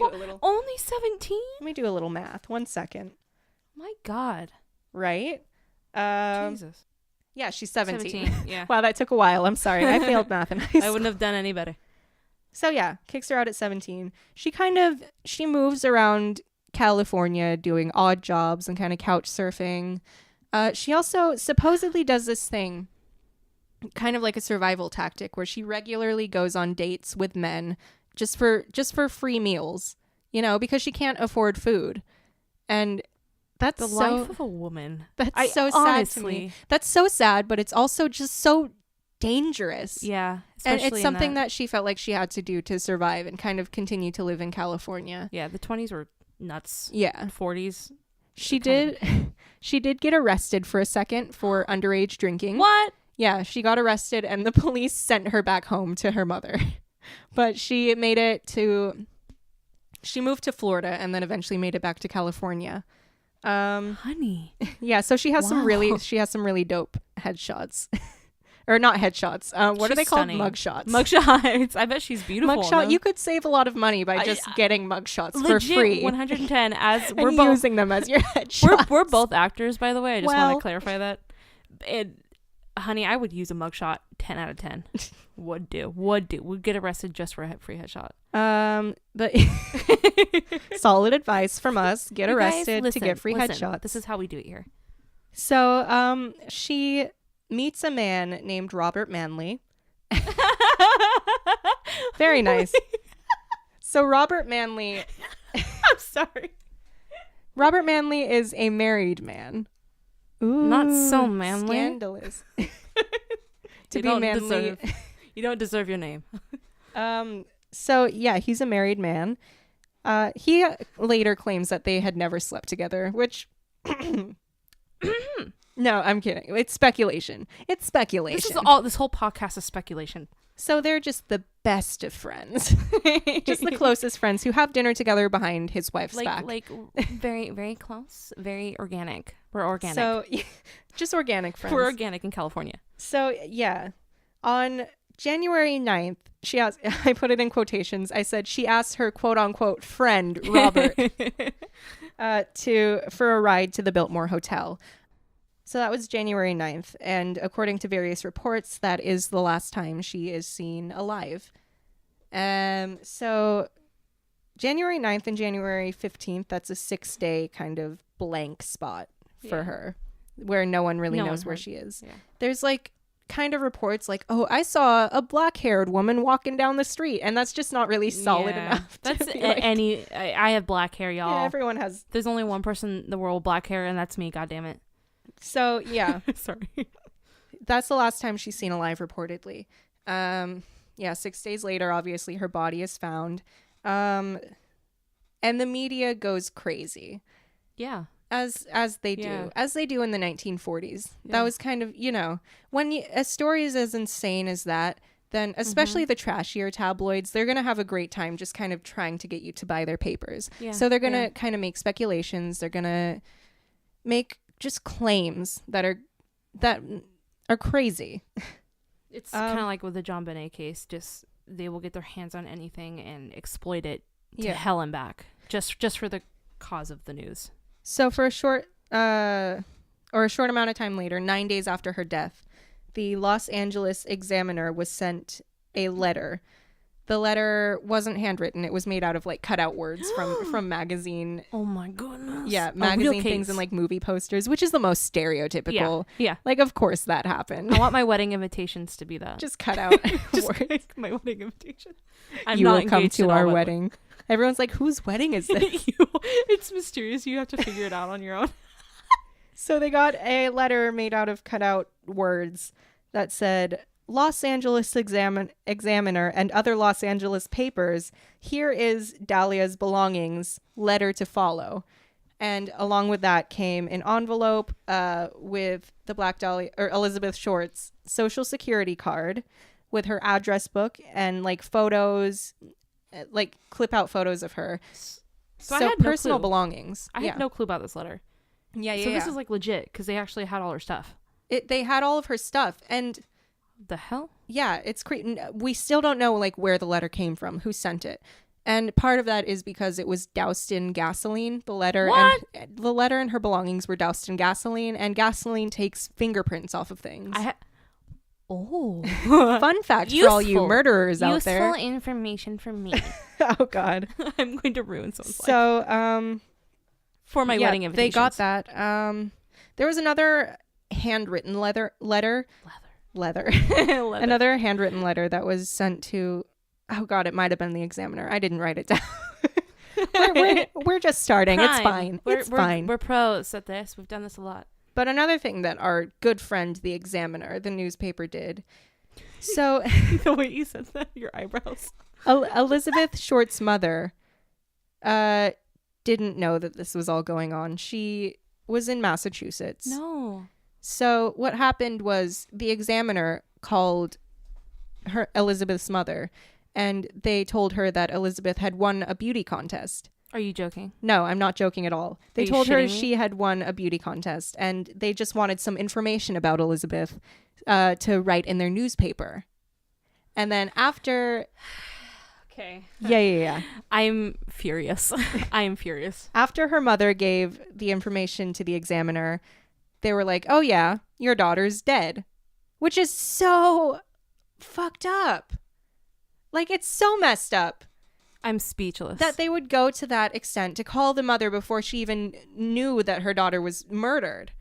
a little. Only 17? Let me do a little math. 1 second. My God. Right? Jesus. Yeah, she's 17. Yeah. Wow, that took a while. I'm sorry. I failed math in high school. I wouldn't have done any better. So yeah, kicks her out at 17. She moves around California doing odd jobs and kind of couch surfing. She also supposedly does this thing, kind of like a survival tactic, where she regularly goes on dates with men just for free meals, because she can't afford food. And that's the life of a woman. That's so sad to me. That's so sad, but it's also just so dangerous. Yeah. And it's something that she felt like she had to do to survive and kind of continue to live in California. Yeah, the 20s were nuts. Yeah. 40s. She did get arrested for a second for underage drinking. What? Yeah, she got arrested and the police sent her back home to her mother. But she moved to Florida and then eventually made it back to California. Honey. Yeah, so she has some really dope headshots. Or not headshots. What are they called? Stunning. Mugshots. Mugshots. I bet she's beautiful. You could save a lot of money by just getting mugshots for legit, free. 110 as we're and both using them as your headshots. We're both actors, by the way. I just want to clarify that. Honey, I would use a mugshot 10 out of 10. Would do. Would get arrested just for a free headshot. But solid advice from us. Get arrested to get free headshots. This is how we do it here. So, she meets a man named Robert Manley. Very nice. So Robert Manley... I'm sorry. Robert Manley is a married man. Ooh, not so manly. Scandalous. To be manly. You don't deserve your name. So yeah, he's a married man. He later claims that they had never slept together, which no, I'm kidding. It's speculation. This whole podcast is speculation. So they're just the best of friends. Just the closest friends who have dinner together behind his wife's back. Like very, very close. Very organic. We're organic. So just organic friends. We're organic in California. So yeah. On January 9th, she asked, I put it in quotations. I said she asked her quote unquote friend, Robert, for a ride to the Biltmore Hotel. So that was January 9th, and according to various reports, that is the last time she is seen alive. So January 9th and January 15th, that's a 6-day kind of blank spot for her, where no one really knows where she is. Yeah. There's like kind of reports like, oh, I saw a black-haired woman walking down the street, and that's just not really solid enough. That's I have black hair, y'all. Yeah, everyone has. There's only one person in the world with black hair, and that's me, goddammit. So, yeah. Sorry. That's the last time she's seen alive, reportedly. 6 days later, obviously, her body is found. And the media goes crazy. Yeah. As they do. Yeah. As they do in the 1940s. Yeah. That was kind of, when a story is as insane as that, then especially the trashier tabloids, they're going to have a great time just kind of trying to get you to buy their papers. Yeah. So they're going to kind of make speculations. They're going to make just claims that are crazy. It's kind of like with the JonBenet case. Just they will get their hands on anything and exploit it to hell and back, just for the cause of the news. So for a short amount of time later, 9 days after her death, the Los Angeles Examiner was sent a letter. The letter wasn't handwritten. It was made out of like cutout words from magazine. Oh my goodness. Yeah, magazine things and like movie posters, which is the most stereotypical. Yeah. Like, of course that happened. I want my wedding invitations to be that. Just cut out words. Like my wedding invitation. You will come to our wedding. Everyone's like, whose wedding is this? It's mysterious. You have to figure it out on your own. So they got a letter made out of cutout words that said, Los Angeles Examiner and other Los Angeles papers, here is Dahlia's belongings, letter to follow. And along with that came an envelope with the Black Dahlia, or Elizabeth Short's social security card with her address book and like photos, like clip out photos of her. So I had personal belongings. I had no clue about this letter. Yeah. So this is like legit because they actually had all her stuff. They had all of her stuff. And the hell? Yeah, it's crazy. We still don't know like where the letter came from, who sent it. And part of that is because it was doused in gasoline. The letter and her belongings were doused in gasoline, and gasoline takes fingerprints off of things. Fun fact for all you murderers out there. Useful information for me. Oh God. I'm going to ruin someone's life. So, for my wedding invitations. They got that. There was another handwritten letter. Another handwritten letter that was sent to, oh God, it might have been the Examiner. I didn't write it down. we're just starting. Crime. It's fine. It's fine. We're pros at this. We've done this a lot. But another thing that our good friend, the Examiner, the newspaper, did. So the way you said that, your eyebrows. Elizabeth Short's mother didn't know that this was all going on. She was in Massachusetts. No. So what happened was the Examiner called her Elizabeth's mother, and they told her that Elizabeth had won a beauty contest. Are you joking? No, I'm not joking at all. They Are you told her shitting me? she had won a beauty contest, and they just wanted some information about Elizabeth to write in their newspaper. And then after... Okay. Yeah. I'm furious. I am furious. After her mother gave the information to the Examiner, they were like, oh yeah, your daughter's dead. Which is so fucked up. Like, it's so messed up. I'm speechless. That they would go to that extent to call the mother before she even knew that her daughter was murdered.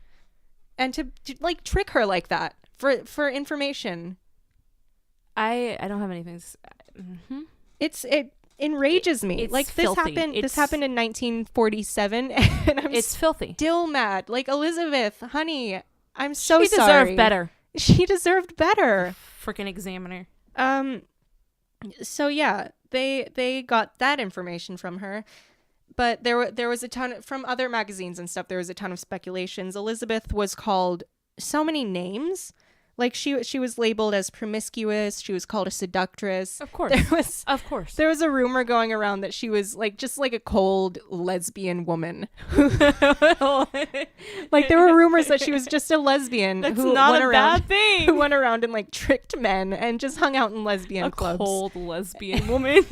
And to like, trick her like that for information. I don't have anything to say. It enrages me. It's like, this filthy. This happened in 1947, and It's filthy. still mad. Like, Elizabeth, honey, I'm so She sorry. deserved better. She deserved better. Freaking Examiner. So yeah, they got that information from her, but there was a ton from other magazines and stuff. There was a ton of speculations. Elizabeth was called so many names. Like, she was labeled as promiscuous. She was called a seductress. Of course. There was a rumor going around that she was like just like a cold lesbian woman. Like, there were rumors that she was just a lesbian. That's who not went a around, bad thing. Who went around and like tricked men and just hung out in lesbian clubs. Cold lesbian woman.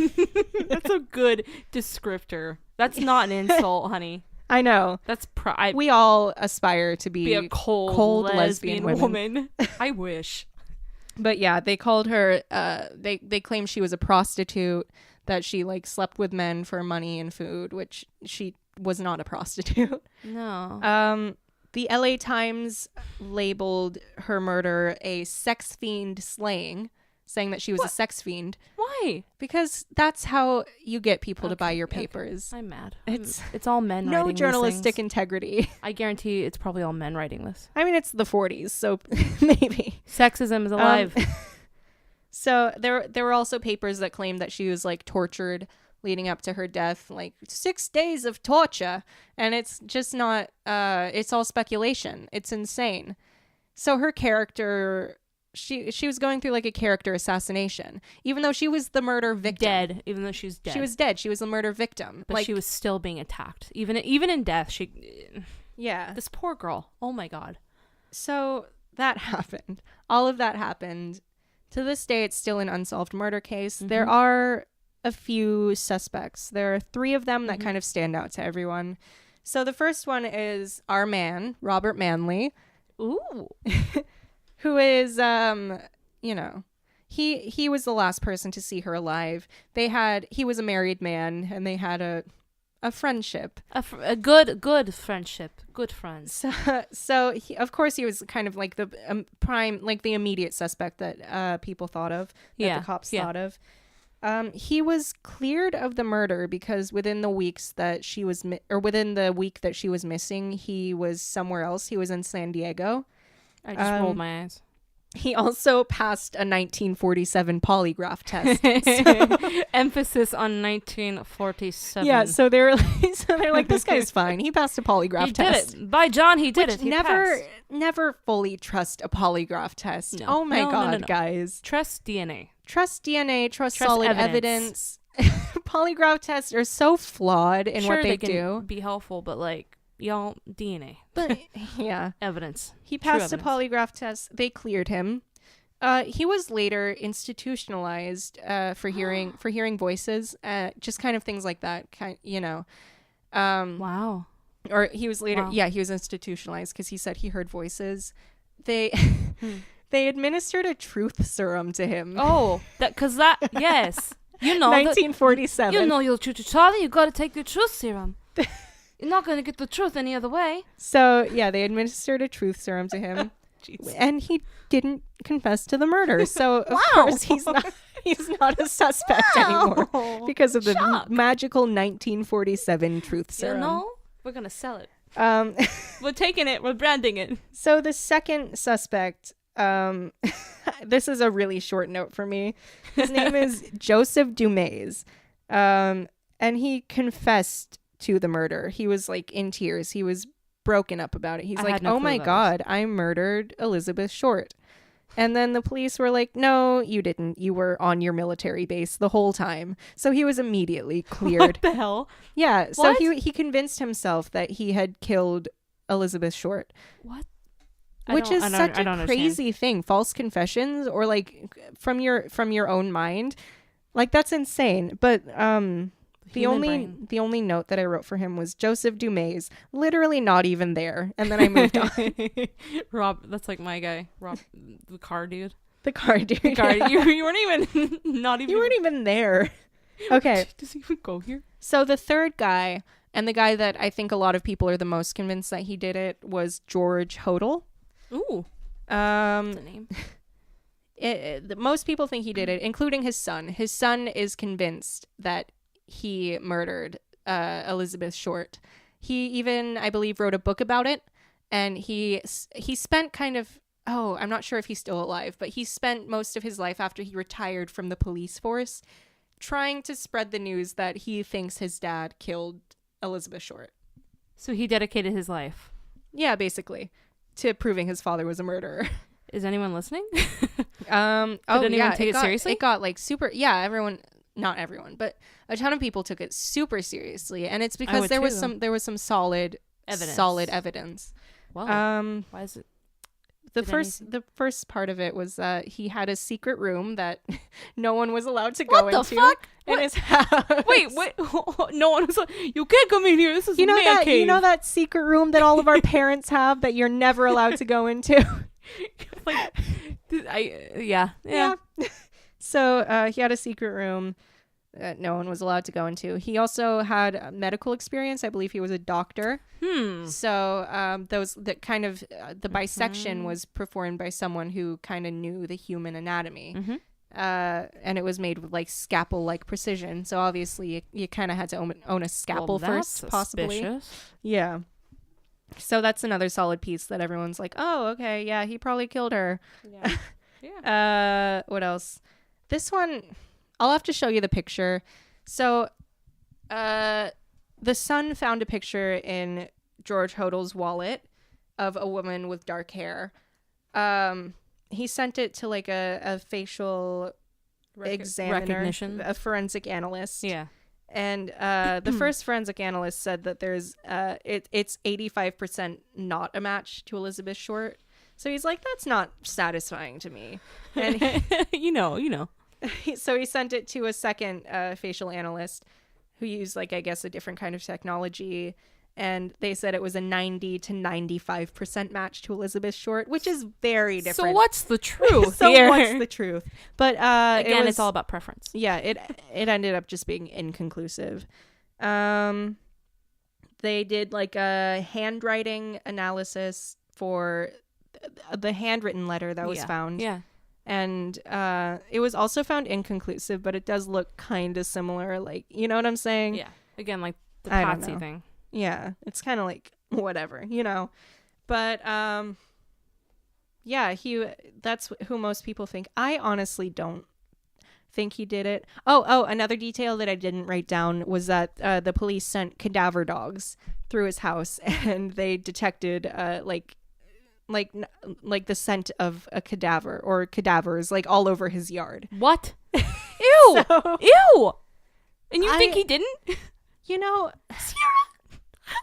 That's a good descriptor. That's not an insult, honey. I know. That's We all aspire to be a cold lesbian woman. I wish. But yeah, they called her, they claimed she was a prostitute, that she like slept with men for money and food, which she was not a prostitute. No. The LA Times labeled her murder a sex fiend slaying, saying that she was a sex fiend. Why? Because that's how you get people to buy your papers. I'm mad. It's all men writing no these journalistic things. integrity. I guarantee it's probably all men writing this. I mean, it's the 40s, so maybe. Sexism is alive. So there were also papers that claimed that she was like tortured leading up to her death, like 6 days of torture, and it's just not. It's all speculation. It's insane. So her character, she was going through like a character assassination, even though she was the murder victim. Dead, even though she's dead. She was dead. She was the murder victim, but like, she was still being attacked, even in death. Yeah. This poor girl. Oh my God. So that happened. All of that happened. To this day, it's still an unsolved murder case. Mm-hmm. There are a few suspects. There are 3 of them that kind of stand out to everyone. So the first one is our man, Robert Manley. Ooh. Who is, he was the last person to see her alive. He was a married man, and they had a friendship. A good friendship. Good friends. So he, of course, he was kind of like the prime, like the immediate suspect that people thought of, that the cops thought of. He was cleared of the murder because within the week that she was missing, he was somewhere else. He was in San Diego. I just rolled my eyes. He also passed a 1947 polygraph test. Emphasis on 1947. Yeah, so they're like, this guy's fine. He passed a polygraph test. He did it. By John, he did it. He never fully trust a polygraph test. No. Oh my God, No. guys. Trust DNA. Trust DNA. Trust solid evidence. Polygraph tests are so flawed in what they do. Be helpful, but like, y'all, DNA. But yeah, evidence. He passed a polygraph test. They cleared him. He was later institutionalized for hearing voices, just kind of things like that. Wow. Or he was later, he was institutionalized because he said he heard voices. They administered a truth serum to him. Oh, yes. 1947. You know your truth, Charlie. You got to take the truth serum. You're not going to get the truth any other way. So, yeah, they administered a truth serum to him. And he didn't confess to the murder. So, of course, he's not a suspect anymore because of the magical 1947 truth serum. We're going to sell it. We're taking it. We're branding it. So, the second suspect, this is a really short note for me. His name is Joseph Dumaze. And he confessed to the murder. He was like in tears. He was broken up about it. He's I like, had no oh clue my that God, I murdered Elizabeth Short. And then the police were like, no, you didn't. You were on your military base the whole time. So he was immediately cleared. What the hell? Yeah. So What? he convinced himself that he had killed Elizabeth Short. What? Which is such a understand. crazy thing. False confessions or like from your own mind. Like that's insane. But the only note that I wrote for him was Joseph Dumays, literally not even there. And then I moved on. Rob, that's like my guy. Rob, the car dude. The car dude. The car. Yeah. You weren't even not even. You weren't even there. Okay. Does he even go here? So the third guy, and the guy that I think a lot of people are the most convinced that he did it, was George Hodel. Ooh. That's a name. Most people think he did it, including his son. His son is convinced that he murdered Elizabeth Short. He even, I believe, wrote a book about it, and he spent kind of, I'm not sure if he's still alive, but he spent most of his life after he retired from the police force trying to spread the news that he thinks his dad killed Elizabeth Short. So he dedicated his life. Yeah, basically, to proving his father was a murderer. Is anyone listening? Did anyone take it seriously? It got like super. Yeah, everyone. Not everyone, but a ton of people took it super seriously, and it's because there was some solid evidence. Wow. Why is it? The first part of it was that he had a secret room that no one was allowed to go into. What the fuck? In his house. Wait. No one was like, you can't come in here. This is a man cave. You know that secret room that all of our parents have that you're never allowed to go into. Like, yeah. So he had a secret room that no one was allowed to go into. He also had medical experience. I believe he was a doctor. So the bisection was performed by someone who kind of knew the human anatomy. And it was made with like scalpel-like precision. So obviously you kind of had to own a scalpel first, possibly. Yeah. So that's another solid piece that everyone's like, oh, okay, yeah, he probably killed her. Yeah. What else? This one, I'll have to show you the picture. So, the son found a picture in George Hodel's wallet of a woman with dark hair. He sent it to like a facial examiner, a forensic analyst. Yeah. And the first forensic analyst said that there's it's 85% not a match to Elizabeth Short. So he's like, that's not satisfying to me. And you know. So he sent it to a second facial analyst who used like, I guess, a different kind of technology. And they said it was a 90 to 95% match to Elizabeth Short, which is very different. So what's the truth? What's the truth? But again, it's all about preference. Yeah, it ended up just being inconclusive. They did like a handwriting analysis for the handwritten letter that was found. Yeah. And it was also found inconclusive, but it does look kind of similar. Like, you know what I'm saying? Yeah. Again, like the Patsy thing. Yeah, it's kind of like whatever, you know. But yeah, that's who most people think. I honestly don't think he did it. Oh, another detail that I didn't write down was that the police sent cadaver dogs through his house, and they detected like the scent of a cadaver or cadavers like all over his yard. What? Ew! Ew! And you think he didn't? You know,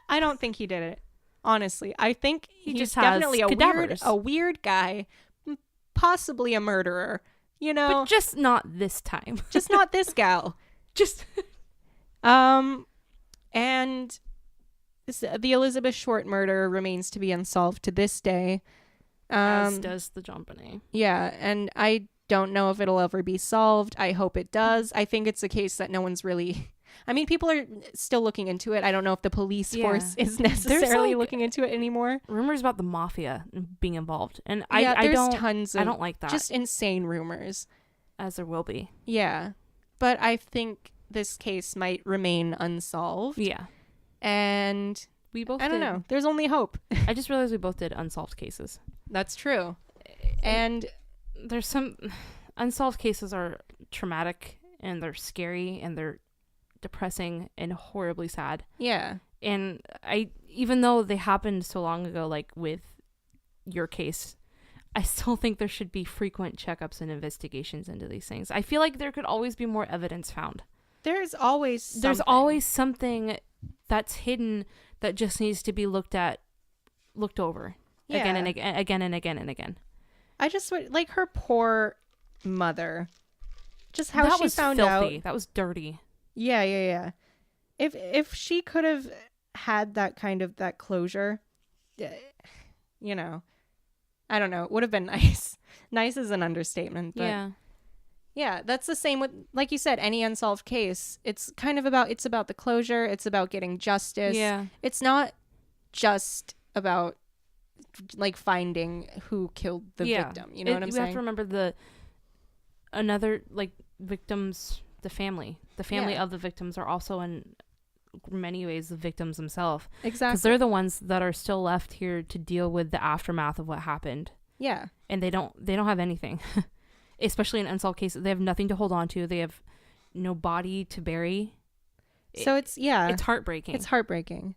I don't think he did it. Honestly, I think he's just definitely has a weird guy, possibly a murderer. You know, but just not this time. Just not this gal. Just and the Elizabeth Short murder remains to be unsolved to this day. As does the JonBenet. Yeah, and I don't know if it'll ever be solved. I hope it does. I think it's a case that no one's really... I mean, people are still looking into it. I don't know if the police force is necessarily looking into it anymore. Rumors about the mafia being involved. And there's tons of... I don't like that. Just insane rumors. As there will be. Yeah. But I think this case might remain unsolved. Yeah. And we both I don't know. There's only hope. I just realized we both did unsolved cases. That's true. And there's some unsolved cases are traumatic and they're scary and they're depressing and horribly sad. Yeah. And even though they happened so long ago, like with your case, I still think there should be frequent checkups and investigations into these things. I feel like there could always be more evidence found. There's always something that's hidden that just needs to be looked over again and again. I just like her poor mother, just how that she was found filthy. out. That was dirty. Yeah. If she could have had that kind of that closure, you know, I don't know, it would have been nice. Nice is an understatement, but yeah, that's the same with, like you said, any unsolved case. It's kind of about the closure. It's about getting justice. Yeah. It's not just about like finding who killed the victim. You know what I'm saying? You have to remember another like victims, the family of the victims are also in many ways the victims themselves. Exactly. Because they're the ones that are still left here to deal with the aftermath of what happened. Yeah. And they don't have anything. Especially in unsolved cases. They have nothing to hold on to. They have no body to bury. So it's heartbreaking. It's heartbreaking.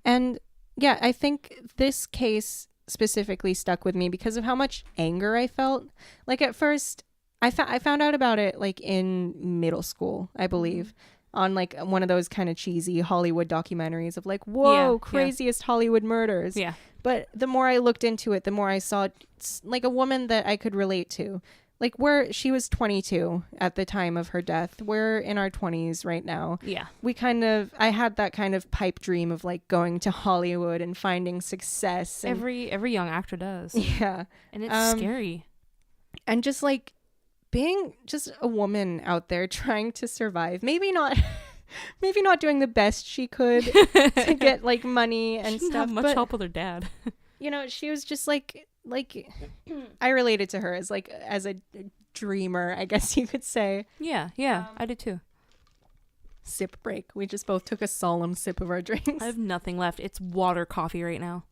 And yeah, I think this case specifically stuck with me because of how much anger I felt. Like at first, I found out about it like in middle school, I believe, on like one of those kind of cheesy Hollywood documentaries of like, whoa, craziest Hollywood murders. Yeah. But the more I looked into it, the more I saw like a woman that I could relate to. Like she was 22 at the time of her death. We're in our 20s right now. Yeah. I had that kind of pipe dream of like going to Hollywood and finding success. And, every young actor does. Yeah. And it's scary. And just like being just a woman out there trying to survive. Maybe not doing the best she could to get like money and she didn't stuff. Have much help with her dad. You know, she was just like I related to her as a dreamer, I guess you could say. Yeah, I did too. Sip break. We just both took a solemn sip of our drinks. I have nothing left. It's water coffee right now.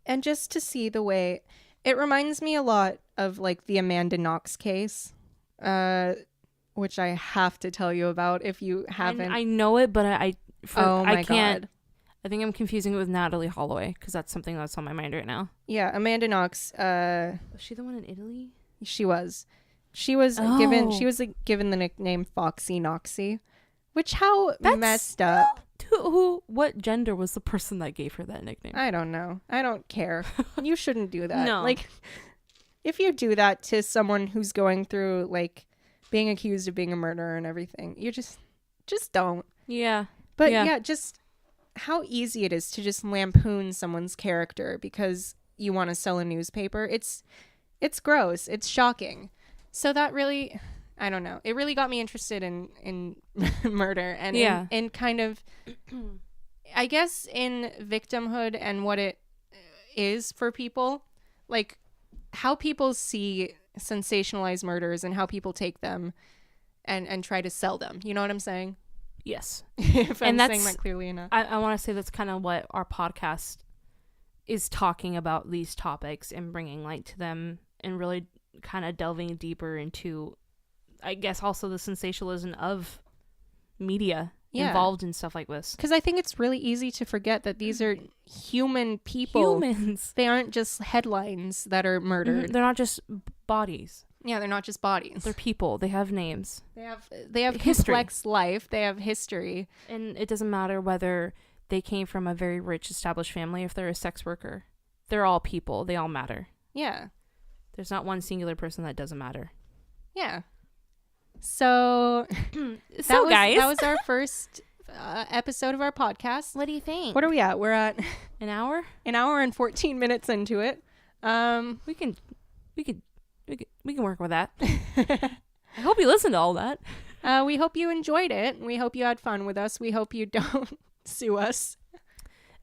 And just to see the way it reminds me a lot of like the Amanda Knox case, which I have to tell you about if you haven't. I know it, but I can't. God. I think I'm confusing it with Natalie Holloway because that's something that's on my mind right now. Yeah, Amanda Knox. Was she the one in Italy? She was. She was given the nickname Foxy Knoxy, which that's messed up. What gender was the person that gave her that nickname? I don't know. I don't care. You shouldn't do that. No. Like, if you do that to someone who's going through like being accused of being a murderer and everything, you just don't. Yeah. But yeah, just how easy it is to just lampoon someone's character because you want to sell a newspaper. It's gross. It's shocking. So that really, I don't know. It really got me interested in murder and in kind of, I guess, in victimhood and what it is for people. Like how people see sensationalized murders and how people take them and try to sell them. You know what I'm saying? Yes. If I'm saying that clearly enough. I want to say that's kind of what our podcast is talking about, these topics and bringing light to them and really kind of delving deeper into, I guess, also the sensationalism of media involved in stuff like this. Because I think it's really easy to forget that these are human people. Humans. They aren't just headlines that are murdered. Mm-hmm. They're not just bodies. Yeah, they're not just bodies. They're people. They have names. They have history. Complex life. They have history. And it doesn't matter whether they came from a very rich established family, if they're a sex worker. They're all people. They all matter. Yeah. There's not one singular person that doesn't matter. Yeah. So, guys, that was our first episode of our podcast. What do you think? What are we at? We're at an hour? An hour and 14 minutes into it. We can work with that. I hope you listened to all that. We hope you enjoyed it. We hope you had fun with us. We hope you don't sue us.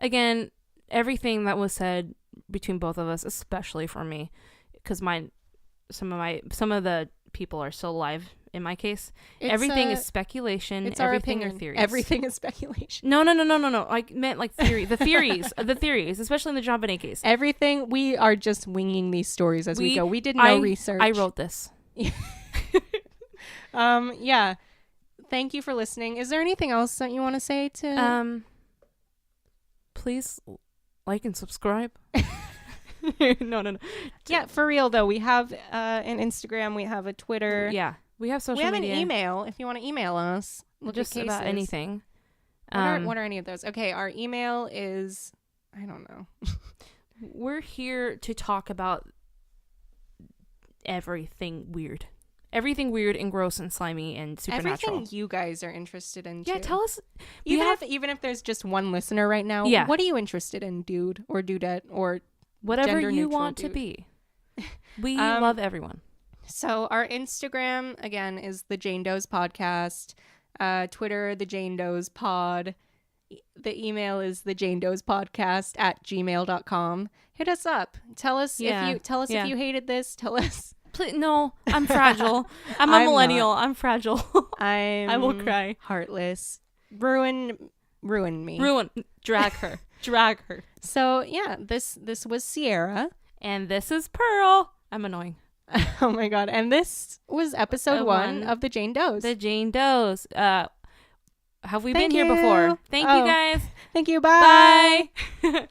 Again, everything that was said between both of us, especially for me, because some of the people are still alive in my case. Everything is speculation. It's everything our opinion. are theories. Everything is speculation. No. I meant like theory. The theories, especially in the JonBenet case. Everything, we are just winging these stories as we go. We did no research. I wrote this. Yeah. thank you for listening. Is there anything else that you want to say to? Please like and subscribe. No. Yeah, for real though. We have an Instagram. We have a Twitter. Yeah, we have social media. We have an email. If you want to email us, just about anything. What are any of those? Okay, our email is, I don't know. We're here to talk about everything weird and gross and slimy and supernatural. Everything you guys are interested in. Yeah, too. tell us. Even if there's just one listener right now. Yeah. What are you interested in, dude or dudette or whatever you gender-neutral want dude? to be? We love everyone. So our Instagram again is the Jane Doe's Podcast. Twitter, the Jane Doe's Pod. The email is the Jane Doe's Podcast @gmail.com. Hit us up. Tell us if you hated this. Tell us. Please, no, I'm fragile. I'm a millennial. I'm fragile. I will cry. Heartless. Ruin me. Drag her. So yeah, this was Sierra. And this is Pearl. I'm annoying. Oh my god. And this was episode 1 of the Jane Does. The Jane Does. Have we been here before? Thank you guys. Thank you. Bye. Bye.